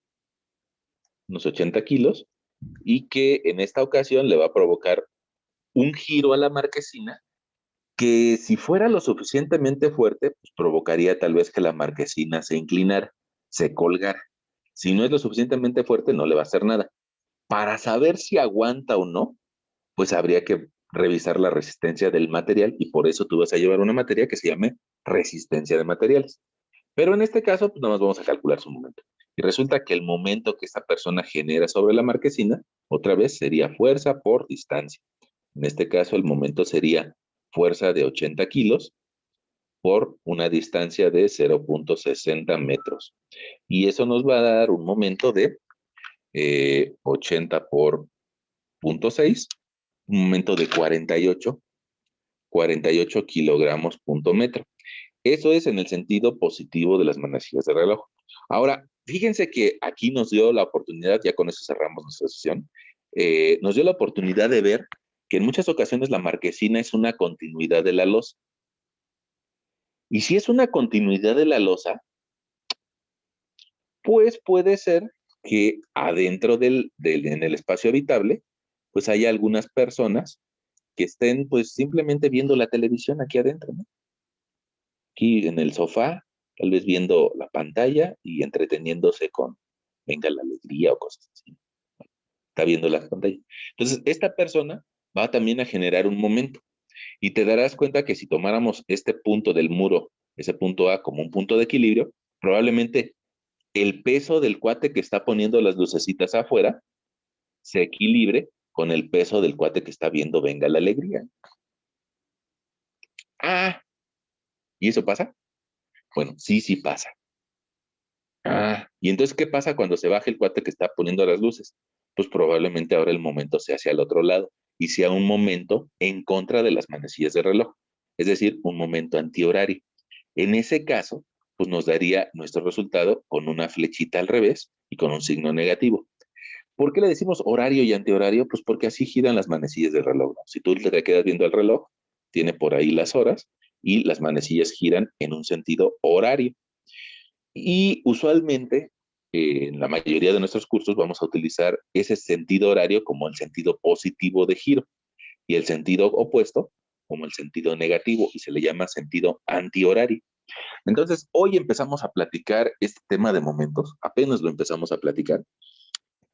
y que en esta ocasión le va a provocar un giro a la marquesina que si fuera lo suficientemente fuerte, pues provocaría tal vez que la marquesina se inclinara, se colgara. Si no es lo suficientemente fuerte, no le va a hacer nada. Para saber si aguanta o no, pues habría que revisar la resistencia del material y por eso tú vas a llevar una materia que se llame resistencia de materiales. Pero en este caso, pues nada más vamos a calcular su momento. Y resulta que el momento que esta persona genera sobre la marquesina, otra vez sería fuerza por distancia. En este caso, el momento sería fuerza de 80 kilos por una distancia de 0.60 metros. Y eso nos va a dar un momento de 80 por 0.6, un momento de 48 kilogramos punto metro. Eso es en el sentido positivo de las manecillas de reloj. Ahora, fíjense que aquí nos dio la oportunidad, ya con eso cerramos nuestra sesión, nos dio la oportunidad de ver que en muchas ocasiones la marquesina es una continuidad de la losa. Y si es una continuidad de la losa, pues puede ser que adentro en el espacio habitable, pues haya algunas personas que estén pues simplemente viendo la televisión aquí adentro, ¿no? Aquí en el sofá, tal vez viendo la pantalla y entreteniéndose con Venga la Alegría o cosas así. Está viendo la pantalla. Entonces, esta persona va también a generar un momento y te darás cuenta que si tomáramos este punto del muro, ese punto A como un punto de equilibrio, probablemente el peso del cuate que está poniendo las lucecitas afuera se equilibre con el peso del cuate que está viendo Venga la Alegría. Ah, ¿y eso pasa? Bueno, sí, sí pasa. Ah, y entonces, ¿qué pasa cuando se baja el cuate que está poniendo las luces? Pues probablemente ahora el momento sea hacia el otro lado y sea un momento en contra de las manecillas de reloj, es decir, un momento antihorario. En ese caso, pues nos daría nuestro resultado con una flechita al revés y con un signo negativo. ¿Por qué le decimos horario y antihorario? Pues porque así giran las manecillas del reloj, ¿no? Si tú te quedas viendo el reloj, tiene por ahí las horas y las manecillas giran en un sentido horario. Y usualmente, en la mayoría de nuestros cursos, vamos a utilizar ese sentido horario como el sentido positivo de giro y el sentido opuesto como el sentido negativo y se le llama sentido antihorario. Entonces, hoy empezamos a platicar este tema de momentos, apenas lo empezamos a platicar,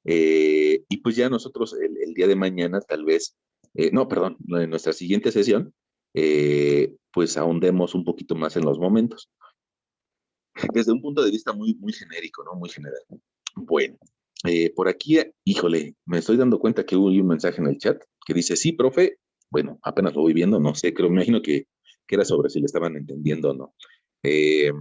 y pues ya nosotros el día de mañana tal vez, no, perdón, en nuestra siguiente sesión, pues ahondemos un poquito más en los momentos desde un punto de vista muy, muy genérico, ¿no? Muy general. Bueno, por aquí, híjole, me estoy dando cuenta que hubo un mensaje en el chat que dice, sí, profe, bueno, apenas lo voy viendo, no sé, creo, me imagino que era sobre si le estaban entendiendo o no. Eh,